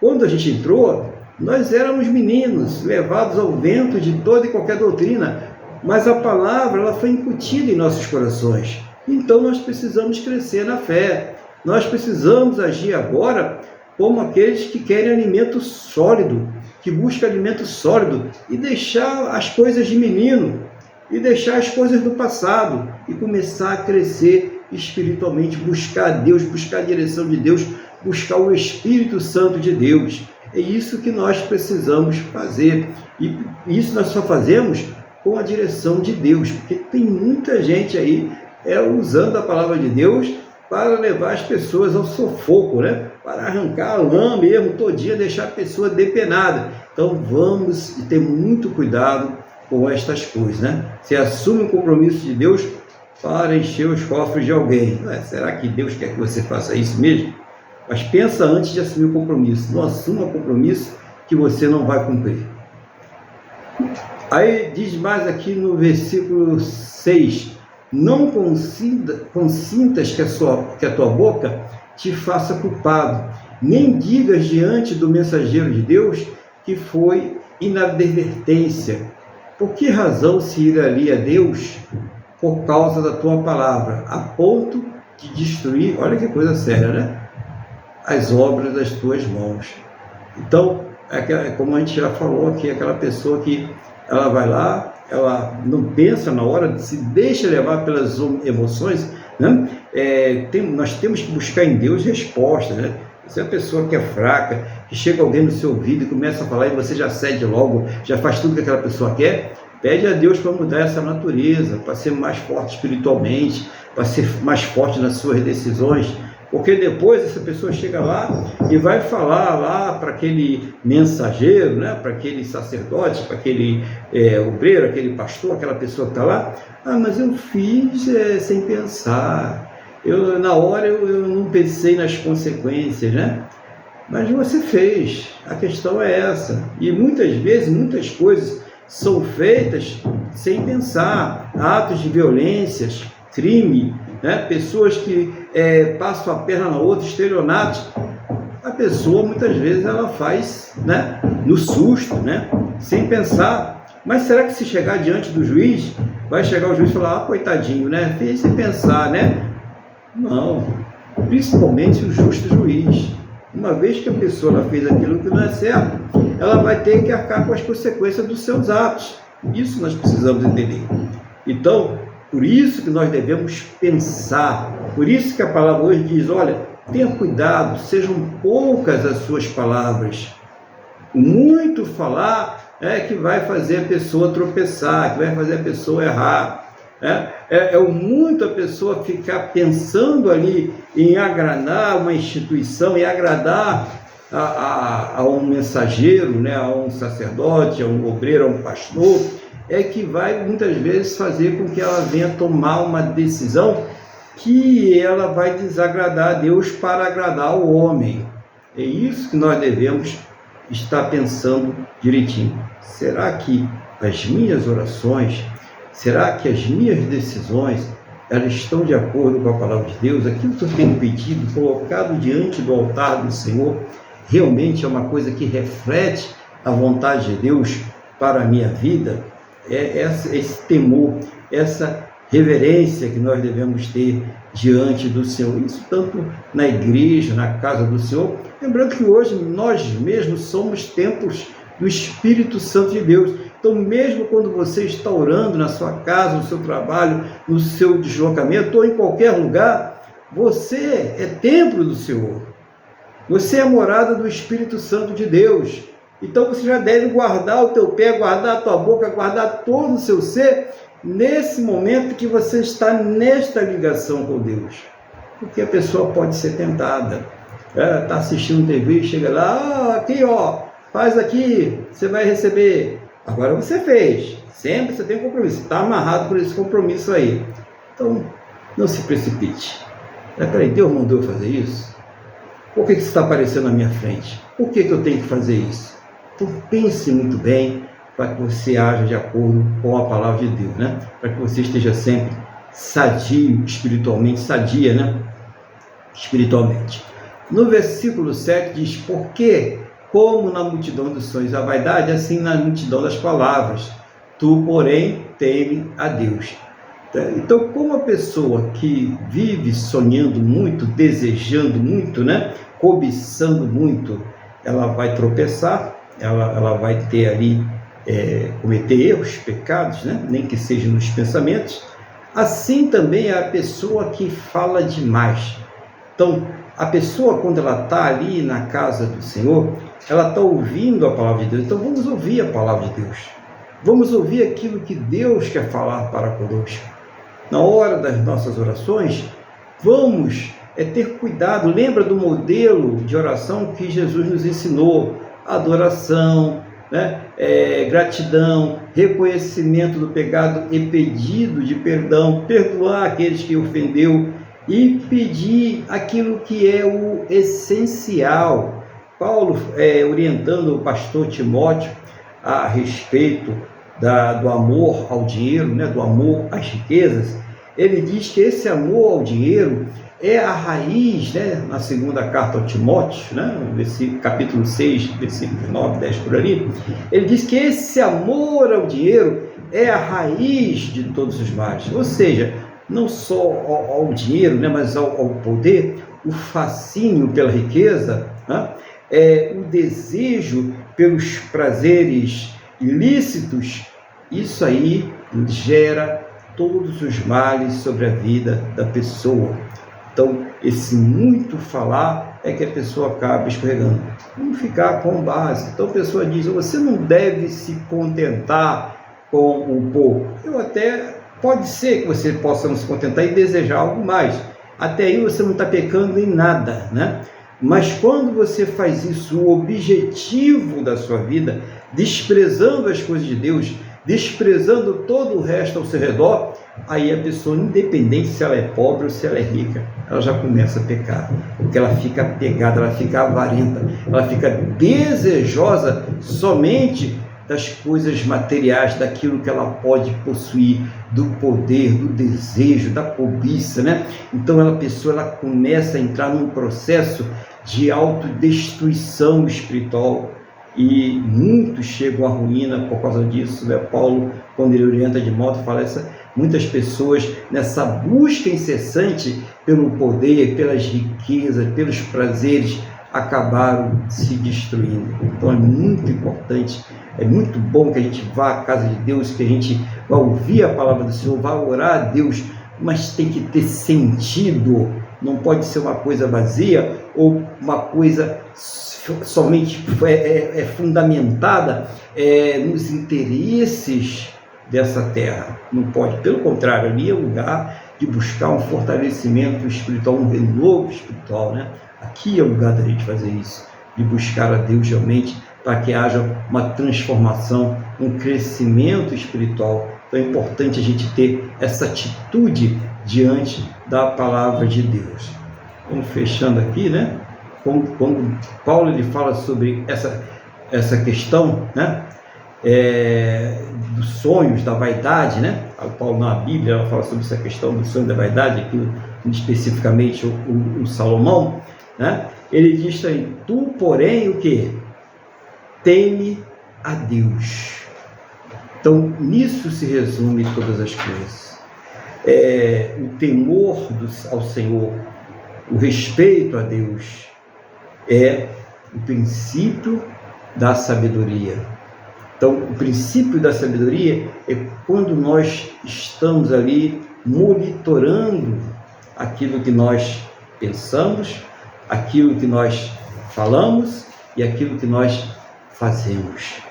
Quando a gente entrou, nós éramos meninos, levados ao vento de toda e qualquer doutrina, mas a palavra ela foi incutida em nossos corações. Então nós precisamos crescer na fé. Nós precisamos agir agora como aqueles que querem alimento sólido, que buscam alimento sólido e deixar as coisas de menino, e deixar as coisas do passado e começar a crescer espiritualmente, buscar Deus, buscar a direção de Deus, buscar o Espírito Santo de Deus. É isso que nós precisamos fazer. E isso nós só fazemos com a direção de Deus, porque tem muita gente aí usando a palavra de Deus para levar as pessoas ao sufoco, né? Para arrancar a lã mesmo todinha, deixar a pessoa depenada. Então vamos ter muito cuidado com estas coisas, né? Você assume um compromisso de Deus para encher os cofres de alguém. Será que Deus quer que você faça isso mesmo? Mas pensa antes de assumir o compromisso. Não assuma o compromisso que você não vai cumprir. Aí diz mais aqui no versículo 6, não consintas que a tua boca te faça culpado, nem digas diante do mensageiro de Deus que foi inadvertência. Por que razão se iraria Deus por causa da tua palavra, a ponto de destruir, olha que coisa séria, né? As obras das tuas mãos. Então, como a gente já falou aqui, aquela pessoa que ela vai lá, ela não pensa na hora, se deixa levar pelas emoções, né? Nós temos que buscar em Deus respostas, né? Se é a pessoa que é fraca, que chega alguém no seu ouvido e começa a falar e você já cede logo, já faz tudo que aquela pessoa quer, pede a Deus para mudar essa natureza, para ser mais forte espiritualmente, para ser mais forte nas suas decisões, porque depois essa pessoa chega lá e vai falar lá para aquele mensageiro, né, para aquele sacerdote, para aquele obreiro, aquele pastor, aquela pessoa que está lá, mas eu fiz sem pensar, na hora eu não pensei nas consequências, né? Mas você fez, a questão é essa, e muitas vezes, muitas coisas são feitas sem pensar, atos de violências, crime, né? Pessoas que passam a perna na outra, estelionatos. A pessoa muitas vezes ela faz, né, no susto, né, sem pensar. Mas será que se chegar diante do juiz, vai chegar o juiz e falar, coitadinho, né, fez sem pensar, né? Não, principalmente o justo juiz. Uma vez que a pessoa ela fez aquilo que não é certo, ela vai ter que arcar com as consequências dos seus atos. Isso nós precisamos entender. Então, por isso que nós devemos pensar, por isso que a palavra hoje diz, olha, tenha cuidado, sejam poucas as suas palavras. O muito falar é que vai fazer a pessoa tropeçar, que vai fazer a pessoa errar. O muito a pessoa ficar pensando ali em agradar uma instituição, em agradar a um mensageiro, né, a um sacerdote, a um obreiro, a um pastor, que vai muitas vezes fazer com que ela venha tomar uma decisão que ela vai desagradar a Deus para agradar o homem. É isso que nós devemos estar pensando direitinho. Será que as minhas orações, será que as minhas decisões, elas estão de acordo com a palavra de Deus? Aquilo que eu tenho pedido, colocado diante do altar do Senhor, realmente é uma coisa que reflete a vontade de Deus para a minha vida? Esse temor, essa reverência que nós devemos ter diante do Senhor, isso tanto na igreja, na casa do Senhor, lembrando que hoje nós mesmos somos templos do Espírito Santo de Deus. Então mesmo quando você está orando na sua casa, no seu trabalho, no seu deslocamento ou em qualquer lugar, você é templo do Senhor, você é a morada do Espírito Santo de Deus. Então você já deve guardar o teu pé, guardar a tua boca, guardar todo o seu ser, nesse momento que você está nesta ligação com Deus. Porque a pessoa pode ser tentada. Está assistindo TV e chega lá, aqui ó, faz aqui, você vai receber. Agora você fez, sempre você tem um compromisso, está amarrado por esse compromisso aí. Então, não se precipite. Peraí, Deus mandou eu fazer isso? Por que isso está aparecendo na minha frente? Por que eu tenho que fazer isso? Então pense muito bem para que você haja de acordo com a palavra de Deus, né? Para que você esteja sempre sadio espiritualmente, sadia, né? Espiritualmente. No versículo 7 diz, porque como na multidão dos sonhos a vaidade, assim na multidão das palavras, tu, porém, teme a Deus. Então, como a pessoa que vive sonhando muito, desejando muito, né? Cobiçando muito, ela vai tropeçar, ela vai ter ali, cometer erros, pecados, né? Nem que seja nos pensamentos. Assim também é a pessoa que fala demais. Então, a pessoa, quando ela está ali na casa do Senhor, ela está ouvindo a palavra de Deus. Então vamos ouvir a palavra de Deus. Vamos ouvir aquilo que Deus quer falar para conosco. Na hora das nossas orações, vamos ter cuidado. Lembra do modelo de oração que Jesus nos ensinou? Adoração, né? Gratidão, reconhecimento do pecado e pedido de perdão, perdoar aqueles que ofendeu e pedir aquilo que é o essencial. Paulo, orientando o pastor Timóteo a respeito do amor ao dinheiro, né? Do amor às riquezas, ele diz que esse amor ao dinheiro é a raiz, né? Na segunda carta ao Timóteo, né? Capítulo 6, versículos 9, 10 por ali, ele diz que esse amor ao dinheiro é a raiz de todos os males. Ou seja, não só ao dinheiro, né? Mas ao poder, o fascínio pela riqueza, né? O desejo pelos prazeres ilícitos, isso aí gera todos os males sobre a vida da pessoa. Então, esse muito falar é que a pessoa acaba escorregando. Vamos ficar com o básico. Então, a pessoa diz, você não deve se contentar com o pouco. Pode ser que você possa não se contentar e desejar algo mais. Até aí você não está pecando em nada, né? Mas quando você faz isso, o objetivo da sua vida, desprezando as coisas de Deus, desprezando todo o resto ao seu redor, aí a pessoa, independente se ela é pobre ou se ela é rica, ela já começa a pecar, porque ela fica apegada, ela fica avarenta, ela fica desejosa somente das coisas materiais, daquilo que ela pode possuir, do poder, do desejo, da cobiça, né? Então a pessoa começa a entrar num processo de autodestruição espiritual, e muitos chegam à ruína por causa disso, né? Paulo, quando ele orienta Timóteo, fala muitas pessoas nessa busca incessante pelo poder, pelas riquezas, pelos prazeres, acabaram se destruindo. Então é muito importante, é muito bom que a gente vá à casa de Deus, que a gente vá ouvir a palavra do Senhor, vá orar a Deus, mas tem que ter sentido, não pode ser uma coisa vazia ou uma coisa somente fundamentada nos interesses dessa terra. Não pode, pelo contrário, ali é lugar de buscar um fortalecimento espiritual, um renovo espiritual, né? Aqui é o lugar da gente fazer isso, de buscar a Deus realmente, para que haja uma transformação, um crescimento espiritual. Então é importante a gente ter essa atitude diante da palavra de Deus. Vamos fechando aqui, né? Quando Paulo ele fala sobre essa questão, né? Dos sonhos, da vaidade, né? Paulo na Bíblia ela fala sobre essa questão do sonho da vaidade, aqui especificamente o Salomão, né? Ele diz aí, tu porém o que? Teme a Deus. Então nisso se resume todas as coisas. O temor ao Senhor, o respeito a Deus, é o princípio da sabedoria. Então, o princípio da sabedoria é quando nós estamos ali monitorando aquilo que nós pensamos, aquilo que nós falamos e aquilo que nós fazemos.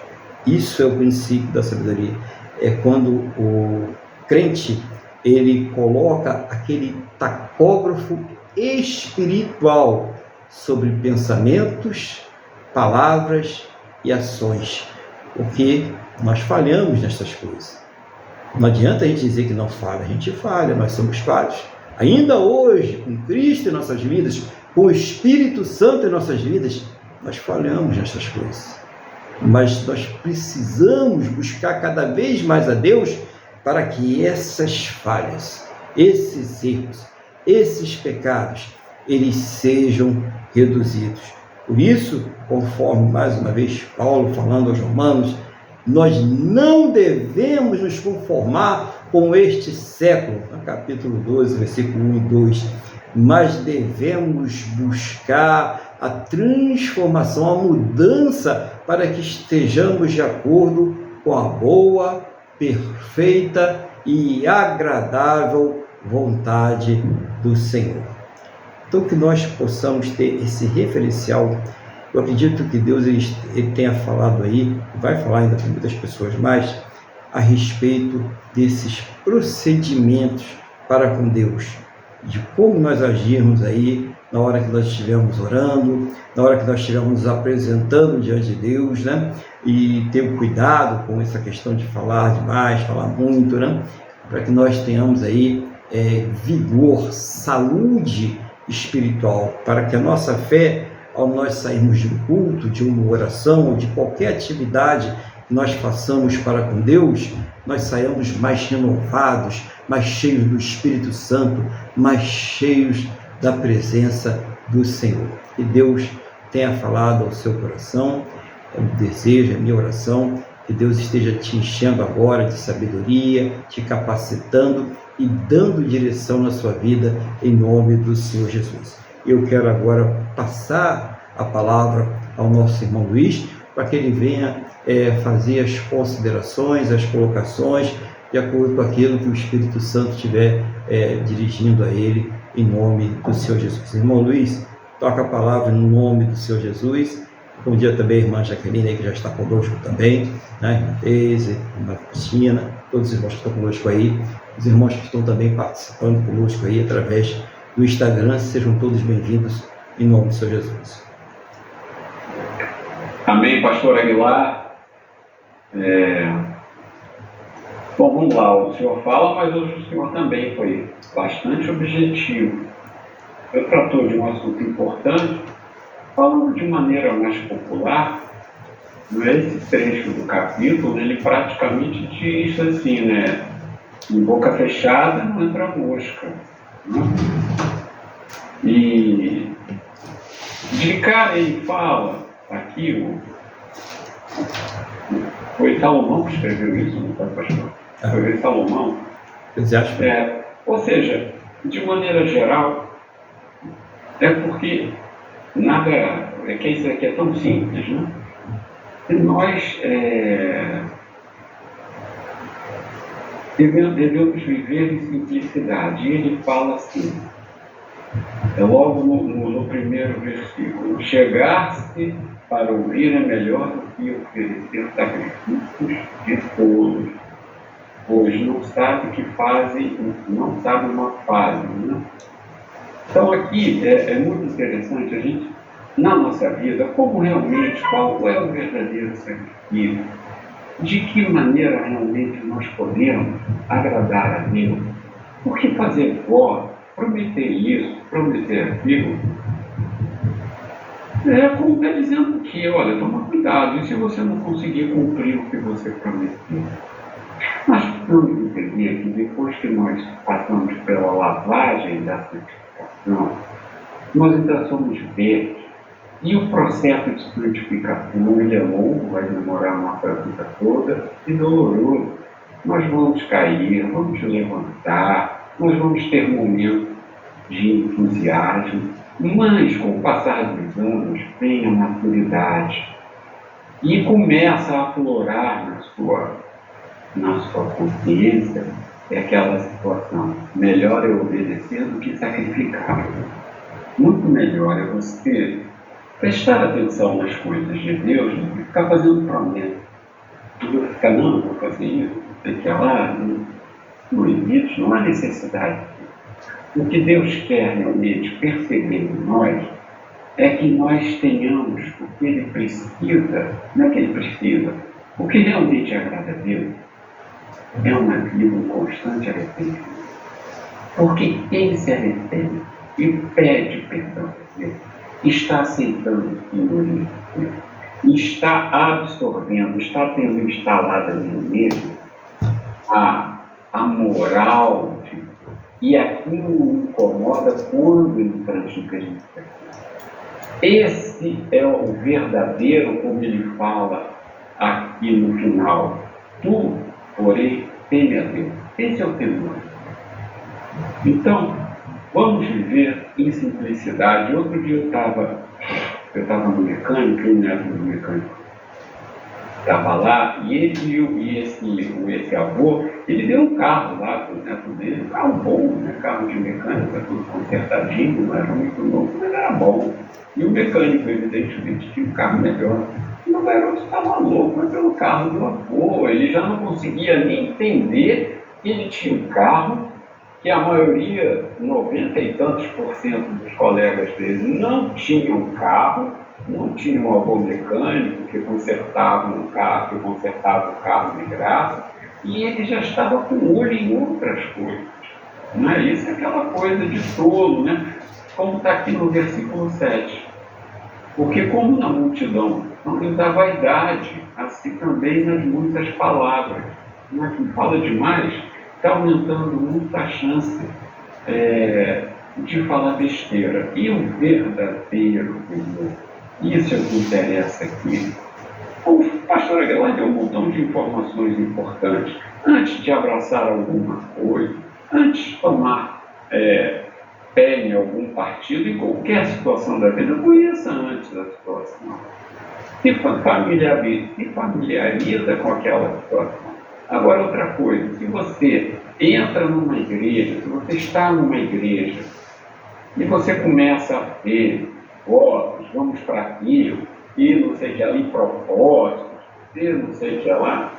Isso é o princípio da sabedoria. É quando o crente ele coloca aquele tacógrafo espiritual sobre pensamentos, palavras e ações, porque nós falhamos nessas coisas. Não adianta a gente dizer que não falha, a gente falha, nós somos falhos. Ainda hoje, com Cristo em nossas vidas, com o Espírito Santo em nossas vidas, nós falhamos nessas coisas. Mas nós precisamos buscar cada vez mais a Deus para que essas falhas, esses erros, esses pecados, eles sejam reduzidos. Por isso, conforme mais uma vez Paulo falando aos Romanos, nós não devemos nos conformar com este século, no capítulo 12, versículo 1 e 2, mas devemos buscar a transformação, a mudança, para que estejamos de acordo com a boa, perfeita e agradável vontade do Senhor. Então, que nós possamos ter esse referencial. Eu acredito que Deus ele tenha falado aí, vai falar ainda com muitas pessoas mais, a respeito desses procedimentos para com Deus, de como nós agirmos aí na hora que nós estivermos orando, na hora que nós estivermos nos apresentando diante de Deus, né? E ter cuidado com essa questão de falar demais, falar muito, né? Para que nós tenhamos aí vigor, saúde espiritual, para que a nossa fé, ao nós sairmos de um culto, de uma oração, de qualquer atividade que nós façamos para com Deus, nós saiamos mais renovados, mais cheios do Espírito Santo, mais cheios da presença do Senhor. Que Deus tenha falado ao seu coração, é o desejo, é a minha oração, que Deus esteja te enchendo agora de sabedoria, te capacitando e dando direção na sua vida, em nome do Senhor Jesus. Eu quero agora passar a palavra ao nosso irmão Luiz, para que ele venha fazer as considerações, as colocações, de acordo com aquilo que o Espírito Santo estiver dirigindo a ele, em nome do Senhor Jesus. Irmão Luiz, toca a palavra no nome do Senhor Jesus. Bom dia também, irmã Jaqueline, que já está conosco também, né? Irmã Deise, irmã Cristina, todos os irmãos que estão conosco aí, os irmãos que estão também participando conosco aí através do Instagram, sejam todos bem-vindos, em nome do Senhor Jesus.
Amém, pastor Aguilar. Bom, vamos lá, o senhor fala, mas hoje o senhor também foi bastante objetivo. Eu tratou de um assunto importante, falando de maneira mais popular. Esse trecho do capítulo, ele praticamente diz assim, né? Em boca fechada não entra mosca. Né? E de cara ele fala aqui, foi Salomão que escreveu isso, não foi, pastor? Foi Salomão. Ou seja, de maneira geral, é porque nada, é que isso aqui é tão simples, né? E nós devemos viver em simplicidade. E ele fala assim, logo no primeiro versículo: chegar-se para ouvir é melhor do que oferecer sacrifícios de tolos, pois não sabe o que fazem, não sabe uma fase, né? Então aqui é muito interessante a gente, na nossa vida, como realmente, qual é o verdadeiro sacrifício, de que maneira realmente nós podemos agradar a Deus, porque fazer voto, prometer isso, prometer aquilo, como está dizendo que, olha, toma cuidado, e se você não conseguir cumprir o que você prometeu? Nós precisamos entender que depois que nós passamos pela lavagem da santificação, nós ainda somos verdes. E o processo de santificação, ele é longo, vai demorar nossa vida toda e doloroso. Nós vamos cair, vamos levantar, nós vamos ter momentos de entusiasmo, mas com o passar dos anos vem a maturidade e começa a aflorar na sua consciência aquela situação: melhor é obedecer do que sacrificar. Muito melhor é você prestar atenção nas coisas de Deus do que ficar fazendo promessa. E ficar, não, vou fazer isso, tem que ir lá, não existe, não há necessidade. O que Deus quer realmente perceber em nós é que nós tenhamos o que Ele precisa, não é que Ele precisa, o que realmente agrada a Deus é uma vida, um constante arrependimento. Porque quem se arrepende e pede perdão a Deus, está aceitando o Senhor, está absorvendo, está tendo instalada nele mesmo a moral e aquilo o incomoda quando ele pratica isso. Esse é o verdadeiro, como ele fala aqui no final: tu, porém, teme a Deus. Esse é o temor. Então, vamos viver em simplicidade. Outro dia eu estava no mecânico, eu neto do mecânico, estava lá, e esse avô, ele deu um carro lá para o neto dele, um carro bom, né? Carro de mecânica, tudo consertadinho, não era muito novo, mas era bom. E o mecânico, evidentemente, tinha um carro melhor. E o garoto estava louco pelo carro do avô, ele já não conseguia nem entender que ele tinha um carro que a maioria, 90 e tantos % dos colegas dele não tinham carro, não tinha um avô mecânico que consertava o carro de graça, e ele já estava com olho em outras coisas. Não é? Isso é aquela coisa de tolo, né? Como está aqui no versículo 7. Porque como na multidão não da vaidade, assim também nas muitas palavras. Não é? Quem fala demais está aumentando muito a chance de falar besteira. E o verdadeiro temor, isso é o que interessa aqui. O pastor Aguilar deu um montão de informações importantes. Antes de abraçar alguma coisa, antes de tomar pé em algum partido, em qualquer situação da vida, conheça antes da situação. Se familiariza com aquela situação. Agora, outra coisa, se você entra numa igreja, se você está numa igreja, e você começa a ver votos, vamos para aquilo, e não sei o que lá, em propósitos, e não sei o que lá,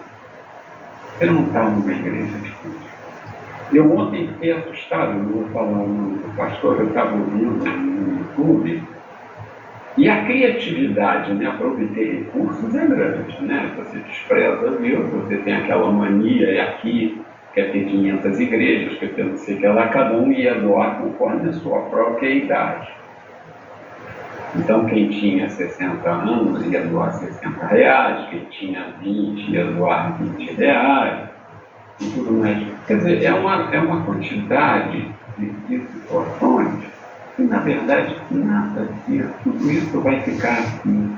você não está numa igreja de Cristo. Eu ontem fiquei assustado, não vou falar o nome do pastor, eu estava ouvindo no YouTube, e a criatividade, né, para obter recursos é grande, né? Você despreza Deus, você tem aquela mania, e aqui quer ter 500 igrejas, quer ter não sei o que lá, cada um ia doar conforme a sua própria idade. Então, quem tinha 60 anos ia doar R$60, quem tinha 20 ia doar R$20, e tudo mais. Quer dizer, é uma quantidade de situações que, na verdade, nada disso, tudo isso vai ficar aqui.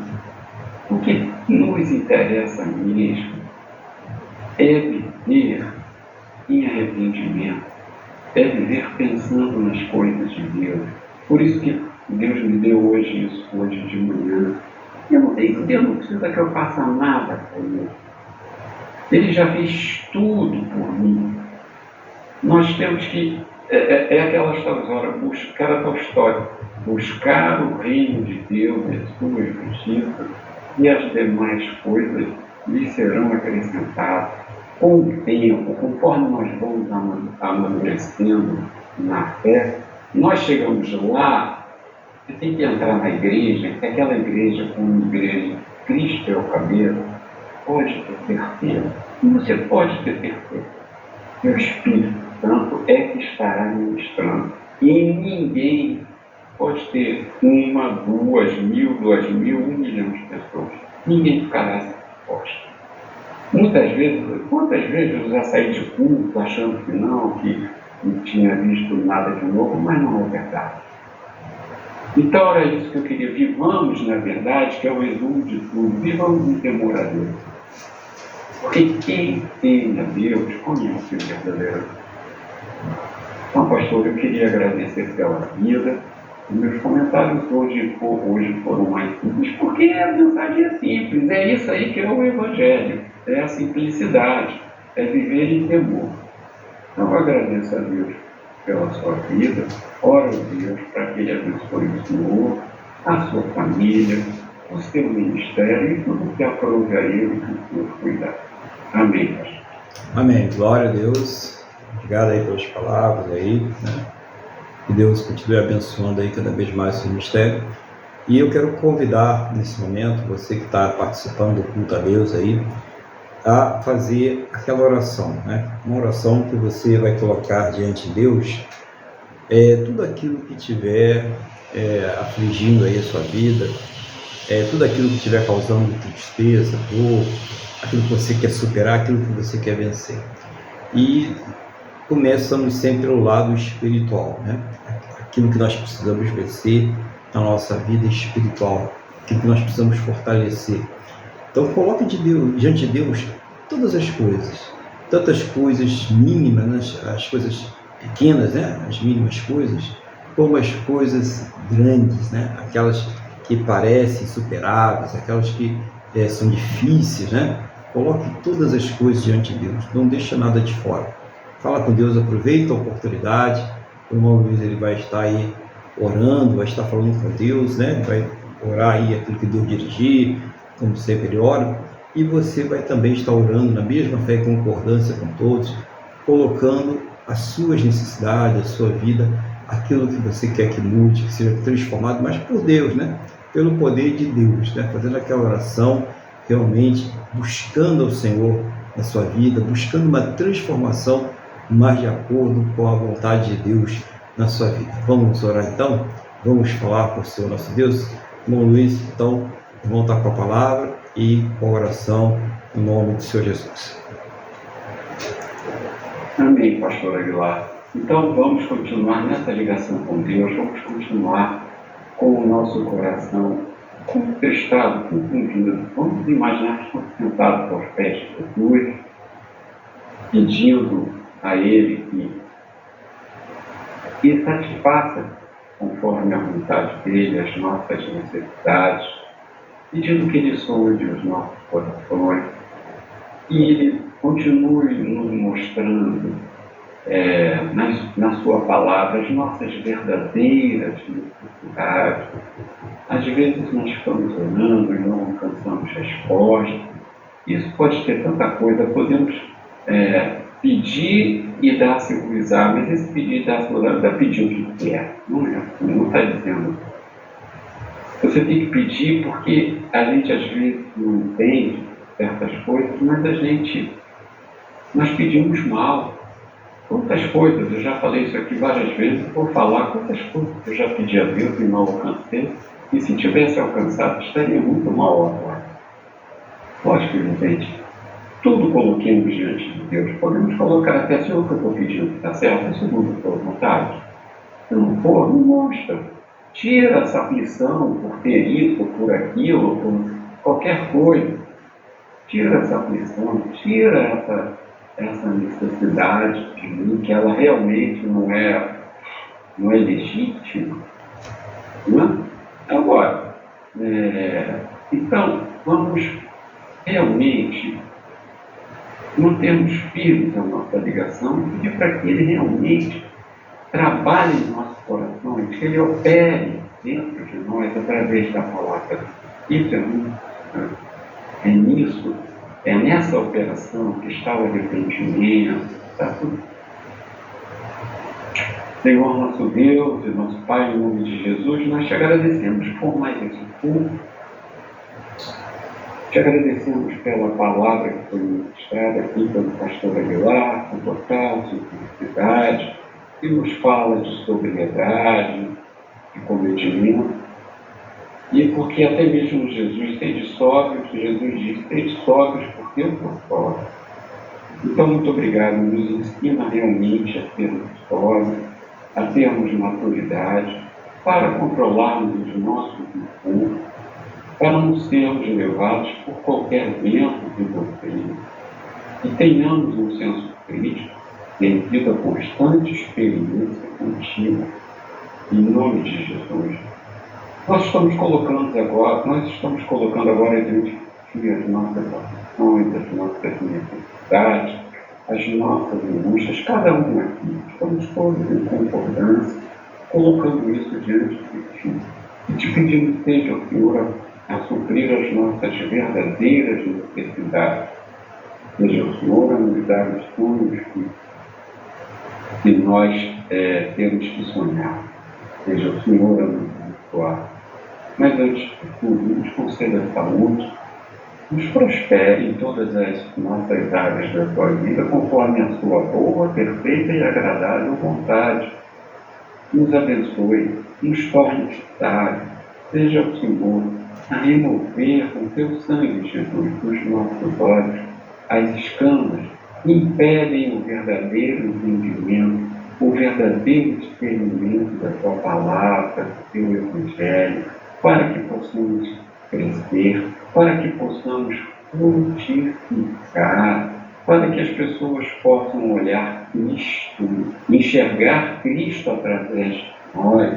O que nos interessa mesmo é viver em arrependimento, é viver pensando nas coisas de Deus. Por isso que Deus me deu hoje isso, hoje de manhã. Deus não precisa que eu faça nada por ele. Ele já fez tudo por mim. Nós temos que, aquela história, buscar a tua história, buscar o reino de Deus, a sua justiça, e as demais coisas lhe serão acrescentadas. Com o tempo, conforme nós vamos amadurecendo na fé, nós chegamos lá, você tem que entrar na igreja, que aquela igreja como igreja, Cristo é o cabeça, pode ter certeza, e você pode ter certeza, que o Espírito Santo é que estará ministrando, e ninguém pode ter 1, 2 mil, 1 milhão de pessoas, ninguém ficará sem resposta. Quantas vezes eu já saí de culto achando que não tinha visto nada de novo, mas não é verdade. Então era isso que eu queria. Vivamos, na verdade, que é o resumo de tudo, vivamos em temor a Deus. Porque quem tem a Deus conhece o verdadeiro. Então, pastor, eu queria agradecer pela vida. Os meus comentários hoje foram mais simples, porque a mensagem é simples. É isso aí que é o Evangelho. É a simplicidade. É viver em temor. Então, eu agradeço a Deus pela sua vida. Oro a Deus para que Ele abençoe o Senhor, a sua família, o seu ministério e tudo que aprove a Ele que o Senhor cuidar. Amém.
Amém. Glória a Deus. Obrigado aí pelas palavras aí, né? Que Deus continue abençoando aí cada vez mais o seu ministério. E eu quero convidar nesse momento, você que está participando do culto a Deus aí, a fazer aquela oração, né? Uma oração que você vai colocar diante de Deus, tudo aquilo que estiver afligindo aí a sua vida, tudo aquilo que estiver causando tristeza, dor, aquilo que você quer superar, aquilo que você quer vencer. E começamos sempre ao lado espiritual, né? Aquilo que nós precisamos vencer na nossa vida espiritual, aquilo que nós precisamos fortalecer. Então coloque diante de Deus todas as coisas, tantas coisas mínimas, né? As coisas pequenas, né? As mínimas coisas, como as coisas grandes, né? Aquelas que parecem insuperáveis, aquelas que são difíceis, né? Coloque todas as coisas diante de Deus, não deixa nada de fora. Fala com Deus, aproveita a oportunidade. O irmão Luiz ele vai estar aí orando, vai estar falando com Deus, né? Vai orar aí aquilo que Deus dirigir, como sempre ele ora. E você vai também estar orando na mesma fé e concordância com todos, colocando as suas necessidades, a sua vida, aquilo que você quer que mude, que seja transformado, mas por Deus, né? Pelo poder de Deus, né? Fazendo aquela oração, realmente buscando ao Senhor na sua vida, buscando uma transformação mais de acordo com a vontade de Deus na sua vida. Vamos orar então? Vamos falar com o Senhor nosso Deus? Irmão Luiz, então, vamos estar com a palavra e com a oração em nome do Senhor Jesus.
Amém, pastor Aguilar. Então vamos continuar nessa ligação com Deus, vamos continuar com o nosso coração contristado, confundido. Vamos imaginar que estamos sentados aos pés de Jesus, pedindo a Ele que satisfaça, conforme a vontade dEle, as nossas necessidades, pedindo que Ele sonde os nossos corações, que Ele continue nos mostrando na sua palavra as nossas verdadeiras necessidades. Às vezes nós estamos orando e não alcançamos resposta. Isso pode ter tanta coisa. Podemos pedir e dar-se o usar, mas esse pedir e dar-se o usar é pedir o que quer. Não é assim, não está dizendo. Você tem que pedir porque a gente às vezes não entende certas coisas, mas nós pedimos mal. Quantas coisas, eu já falei isso aqui várias vezes, vou falar quantas coisas eu já pedi a Deus e não alcancei, e se tivesse alcançado, estaria muito mal agora. Lógico, gente, tudo coloquemos diante de Deus. Podemos colocar até se o que eu estou pedindo está certo, se não for vontade. Se não for, não mostra. Tira essa aflição por ter isso, por aquilo, por qualquer coisa. Tira essa aflição, tira essa necessidade de mim, que ela realmente não é legítima. Não é? Agora, então, vamos realmente mantermos firmes a nossa ligação e pedir para que Ele realmente trabalhe em nossos corações, que Ele opere dentro de nós através da palavra. Isso é nisso. É nessa operação que está o arrependimento, está tudo. Senhor nosso Deus e nosso Pai, em nome de Jesus, nós te agradecemos por mais esse culto. Te agradecemos pela palavra que foi ministrada aqui pelo pastor Aguilar, com total simplicidade, que nos fala de sobriedade, de cometimento. E porque até mesmo Jesus sede sóbrios, Jesus disse, sede sóbrios porque eu sou sóbrio. Então, muito obrigado, nos ensina realmente a sermos sóbrios, a termos maturidade, para controlarmos os nossos impulsos, para não sermos levados por qualquer vento de doutrina. E tenhamos um senso crítico, devido à constante experiência contínua, em nome de Jesus. Nós estamos colocando agora diante as nossas aflições, as nossas necessidades, as nossas angústias, cada um aqui. Estamos todos em concordância, colocando isso diante de Ti. E te pedindo, seja o Senhor a suprir as nossas verdadeiras necessidades. Seja o Senhor a nos dar os sonhos que nós temos que sonhar. Seja o Senhor a nos abençoar. Mas antes de tudo, nos conceda saúde, nos prospere em todas as nossas áreas da tua vida, conforme a sua boa, perfeita e agradável vontade. Nos abençoe, nos torne sábios, seja o Senhor a remover com teu sangue, Jesus, dos nossos olhos as escamas que impedem o verdadeiro entendimento, o verdadeiro discernimento da tua palavra, do teu evangelho, para que possamos crescer, para que possamos frutificar, para que as pessoas possam olhar Cristo, enxergar Cristo através de nós,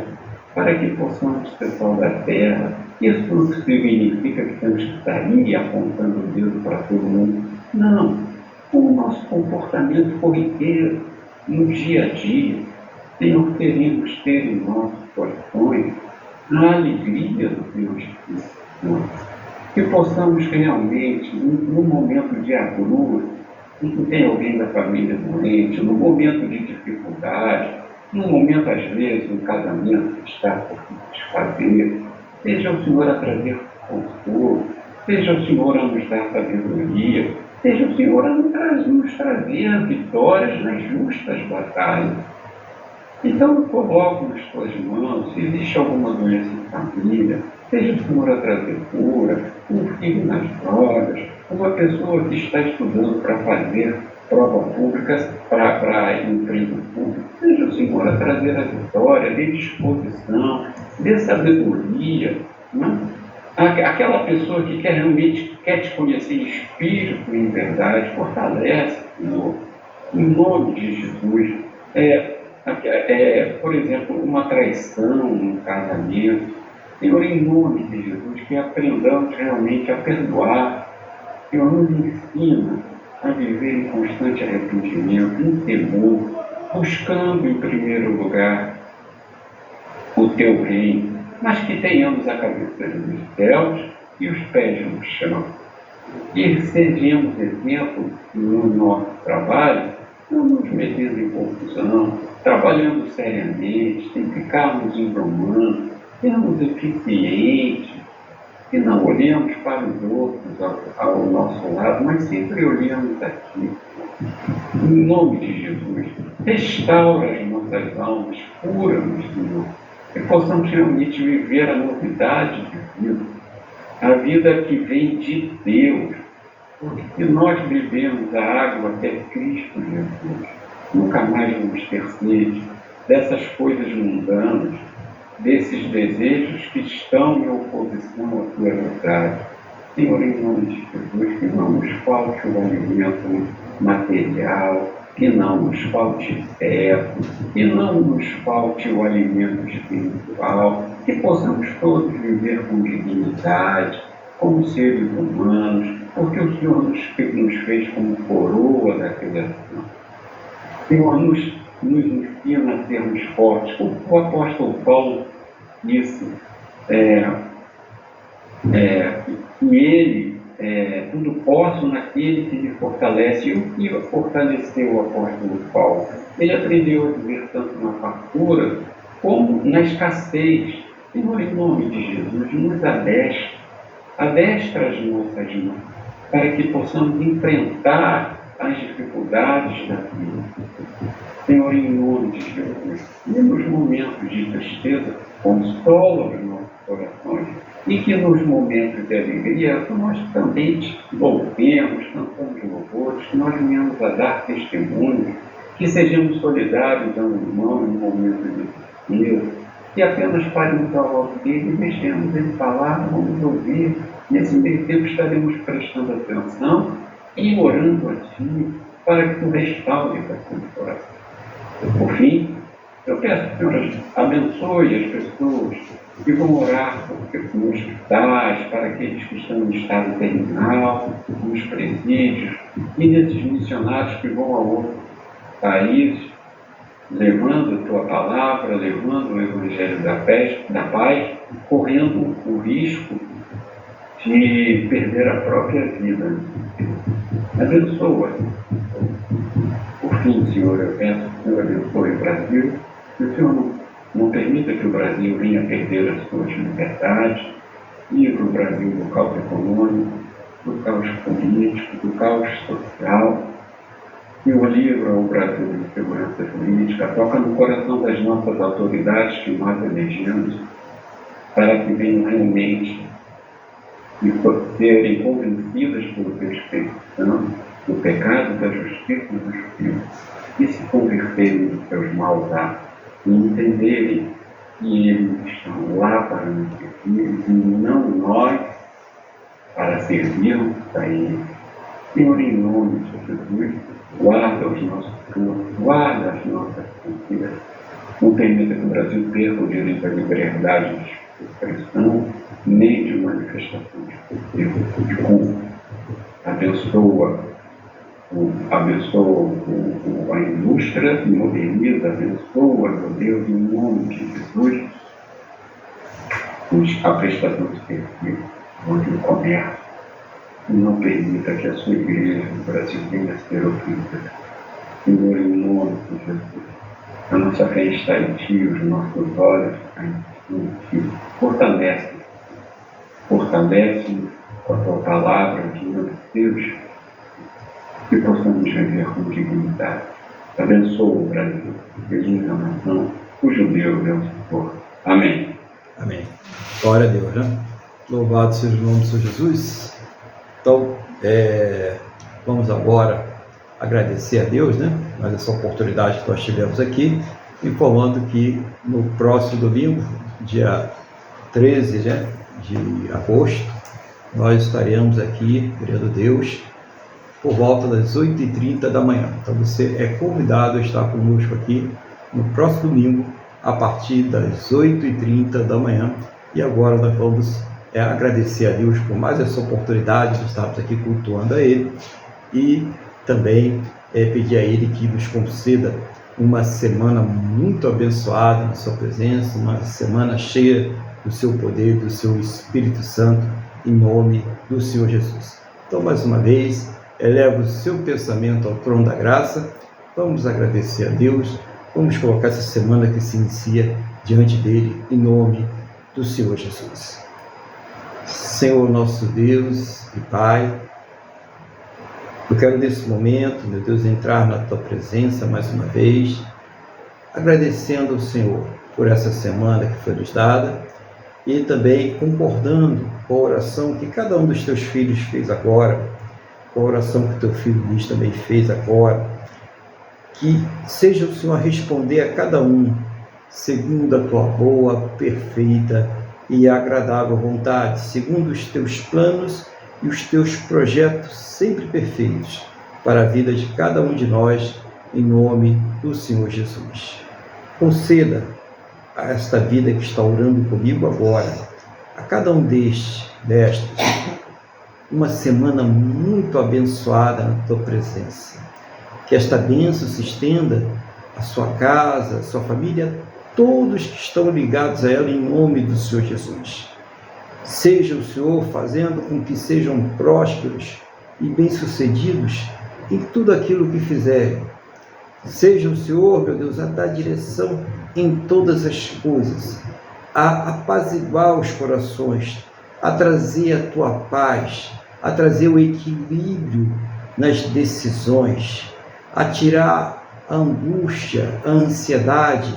para que possamos ser sal da terra Isso não significa que temos que estar aí apontando o dedo para todo mundo. Não. O nosso comportamento corriqueiro, no dia a dia, Senhor, queremos ter em nossos corações a alegria do Deus Cristo. Que possamos realmente, no momento de agrura, em que tem alguém da família doente, no momento de dificuldade, no momento, às vezes, um casamento que está por desfazer, seja o Senhor a trazer consolo, seja o Senhor a nos dar sabedoria, seja o Senhor a nos trazer vitórias nas justas batalhas. Então, eu coloco nas tuas mãos, se existe alguma doença em família, seja o Senhor a trazer cura, um filho nas drogas, uma pessoa que está estudando para fazer prova pública, para emprego público, seja o Senhor a trazer a vitória, dê disposição, dê sabedoria, né? Aquela pessoa que realmente quer te conhecer em espírito e em verdade, fortalece, Senhor, em nome de Jesus. Por exemplo, uma traição, um casamento, Senhor, em nome de Jesus, que aprendamos realmente a perdoar. Senhor, nos ensina a viver em constante arrependimento, em temor, buscando em primeiro lugar o Teu reino, mas que tenhamos a cabeça nos céus e os pés no chão. E sejamos exemplo no nosso trabalho, não nos metendo em confusão, trabalhando seriamente, sem ficarmos embromando, sermos eficientes, e não olhemos para os outros ao nosso lado, mas sempre olhamos aqui. Em nome de Jesus, restaura as nossas almas, cura-nos, Senhor, que possamos realmente viver a novidade de vida, a vida que vem de Deus, porque nós bebemos a água que é Cristo Jesus. Nunca mais vamos ter sede dessas coisas mundanas, desses desejos que estão em oposição à Tua verdade. Senhor, em nome de Jesus, que não nos falte o alimento material, que não nos falte teto, que não nos falte o alimento espiritual, que possamos todos viver com dignidade, como seres humanos, porque o Senhor nos fez como coroa da criação. Senhor, nos ensina a sermos fortes. O apóstolo Paulo disse que ele, tudo posso naquele que me fortalece. E o que fortaleceu o apóstolo Paulo? Ele aprendeu a viver tanto na fartura como na escassez. Senhor, em nome de Jesus, nos adestra as nossas mãos, para que possamos enfrentar as dificuldades da vida. Senhor, em nome de Jesus, e nos momentos de tristeza, consola os nossos corações, e que nos momentos de alegria nós também te louvemos, cantamos louvores, que nós venhamos a dar testemunhos, que sejamos solidários ao irmão em momentos de tristeza, que apenas paremos ao lado dele e deixemos ele falar, vamos ouvir. Nesse meio tempo estaremos prestando atenção e orando a Ti, para que Tu restaure aquele coração. Por fim, eu peço que o Senhor abençoe as pessoas que vão orar nos hospitais, para aqueles que estão em estado terminal, nos presídios, e nesses missionários que vão a outros países, levando a Tua palavra, levando o Evangelho da paz, correndo o risco de perder a própria vida. Abençoa. Por fim, Senhor, eu peço que o Senhor abençoe o Brasil, que o Senhor não permita que o Brasil venha perder as suas liberdades, livre o Brasil do caos econômico, do caos político, do caos social, e o livra o Brasil de segurança política, toca no coração das nossas autoridades que nós elegemos, para que venham realmente e serem convencidas pelo Teu Espírito Santo do pecado, da justiça e do juízo, e se converterem dos seus maus atos, e entenderem que eles estão lá para nos servir, e não nós para servirmos a eles. Senhor, em nome de Jesus, guarda os nossos campos, guarda as nossas fronteiras. Não permita que o Brasil perca o direito à liberdade de expressão, nem manifestações de culto. Abençoa a indústria e moderniza, abençoa, meu Deus, em nome de Jesus, a prestação de serviço, onde o comércio, e não permita que a sua igreja no Brasil venha a ser ofendida. Senhor, em nome de Jesus, a nossa fé está em Ti, os nossos olhos estão em Ti. Fortalece com a Tua palavra, Senhor de Deus, que possamos viver com dignidade. Abençoa o Brasil, bendiga a nação, cujo Deus é o Senhor. Amém.
Amém. Glória a Deus, né? Louvado seja o nome do Senhor Jesus. Então, vamos agora agradecer a Deus, né? Mais essa oportunidade que nós tivemos aqui, informando que no próximo domingo, dia 13, né, de agosto, nós estaremos aqui, querendo Deus, por volta das 8h30 da manhã. Então você é convidado a estar conosco aqui no próximo domingo, a partir das 8h30 da manhã. E agora nós vamos agradecer a Deus por mais essa oportunidade de estarmos aqui cultuando a Ele e também pedir a Ele que nos conceda uma semana muito abençoada na sua presença, uma semana cheia do seu poder, do seu Espírito Santo, em nome do Senhor Jesus. Então, mais uma vez, eleva o seu pensamento ao trono da graça, vamos agradecer a Deus, vamos colocar essa semana que se inicia diante dele, em nome do Senhor Jesus. Senhor nosso Deus e Pai, eu quero nesse momento, meu Deus, entrar na Tua presença mais uma vez, agradecendo ao Senhor por essa semana que foi nos dada e também concordando com a oração que cada um dos Teus filhos fez agora, com a oração que Teu filho Luiz também fez agora, que seja o Senhor a responder a cada um segundo a Tua boa, perfeita e agradável vontade, segundo os Teus planos e os Teus projetos sempre perfeitos para a vida de cada um de nós, em nome do Senhor Jesus. Conceda a esta vida que está orando comigo agora, a cada um destes, uma semana muito abençoada na Tua presença. Que esta bênção se estenda à sua casa, à sua família, todos que estão ligados a ela, em nome do Senhor Jesus. Seja o Senhor fazendo com que sejam prósperos e bem-sucedidos em tudo aquilo que fizerem. Seja o Senhor, meu Deus, a dar direção em todas as coisas, a apaziguar os corações, a trazer a Tua paz, a trazer o equilíbrio nas decisões, a tirar a angústia, a ansiedade,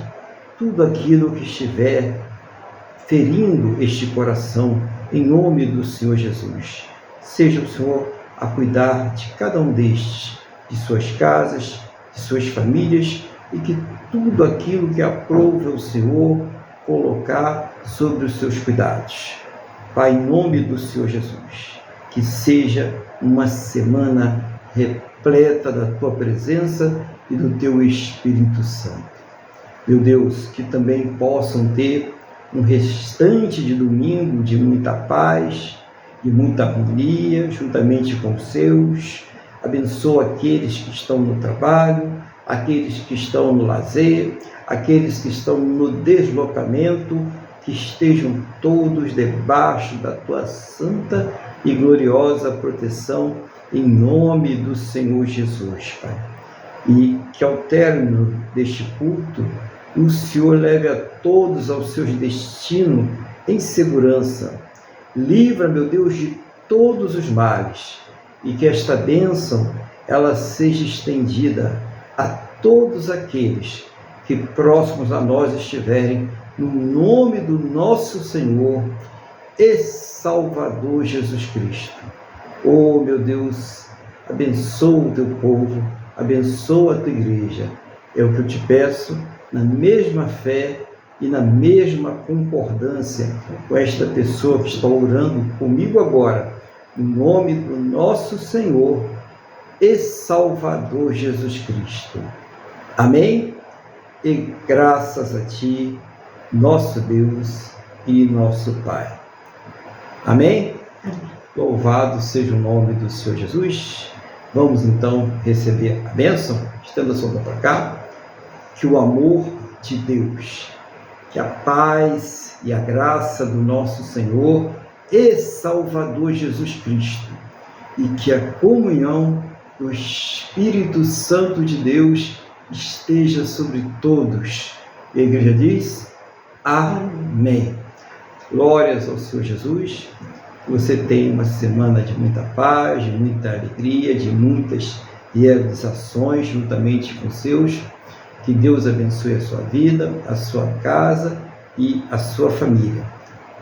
tudo aquilo que estiver ferindo este coração, em nome do Senhor Jesus. Seja o Senhor a cuidar de cada um destes, de suas casas, de suas famílias, e que tudo aquilo que aprove o Senhor colocar sobre os seus cuidados. Pai, em nome do Senhor Jesus, que seja uma semana repleta da Tua presença e do Teu Espírito Santo. Meu Deus, que também possam ter um restante de domingo de muita paz, de muita harmonia, juntamente com os seus. Abençoa aqueles que estão no trabalho, aqueles que estão no lazer, aqueles que estão no deslocamento, que estejam todos debaixo da Tua santa e gloriosa proteção, em nome do Senhor Jesus, Pai. E que ao término deste culto, o Senhor leve a todos aos seus destinos em segurança. Livra, meu Deus, de todos os males, e que esta bênção ela seja estendida a todos aqueles que próximos a nós estiverem, no nome do nosso Senhor e Salvador Jesus Cristo. Oh, meu Deus, abençoa o Teu povo, abençoa a Tua igreja. É o que eu te peço, na mesma fé e na mesma concordância com esta pessoa que está orando comigo agora, em nome do nosso Senhor e Salvador Jesus Cristo. Amém? E graças a Ti, nosso Deus e nosso Pai. Amém? Louvado seja o nome do Senhor Jesus. Vamos então receber a bênção. Estenda a sua mão para cá. Que o amor de Deus, que a paz e a graça do nosso Senhor e Salvador Jesus Cristo e que a comunhão do Espírito Santo de Deus esteja sobre todos. E a igreja diz: Amém. Glórias ao Senhor Jesus. Que você tenha uma semana de muita paz, de muita alegria, de muitas realizações juntamente com os seus. Que Deus abençoe a sua vida, a sua casa e a sua família.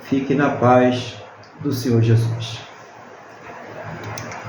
Fique na paz do Senhor Jesus.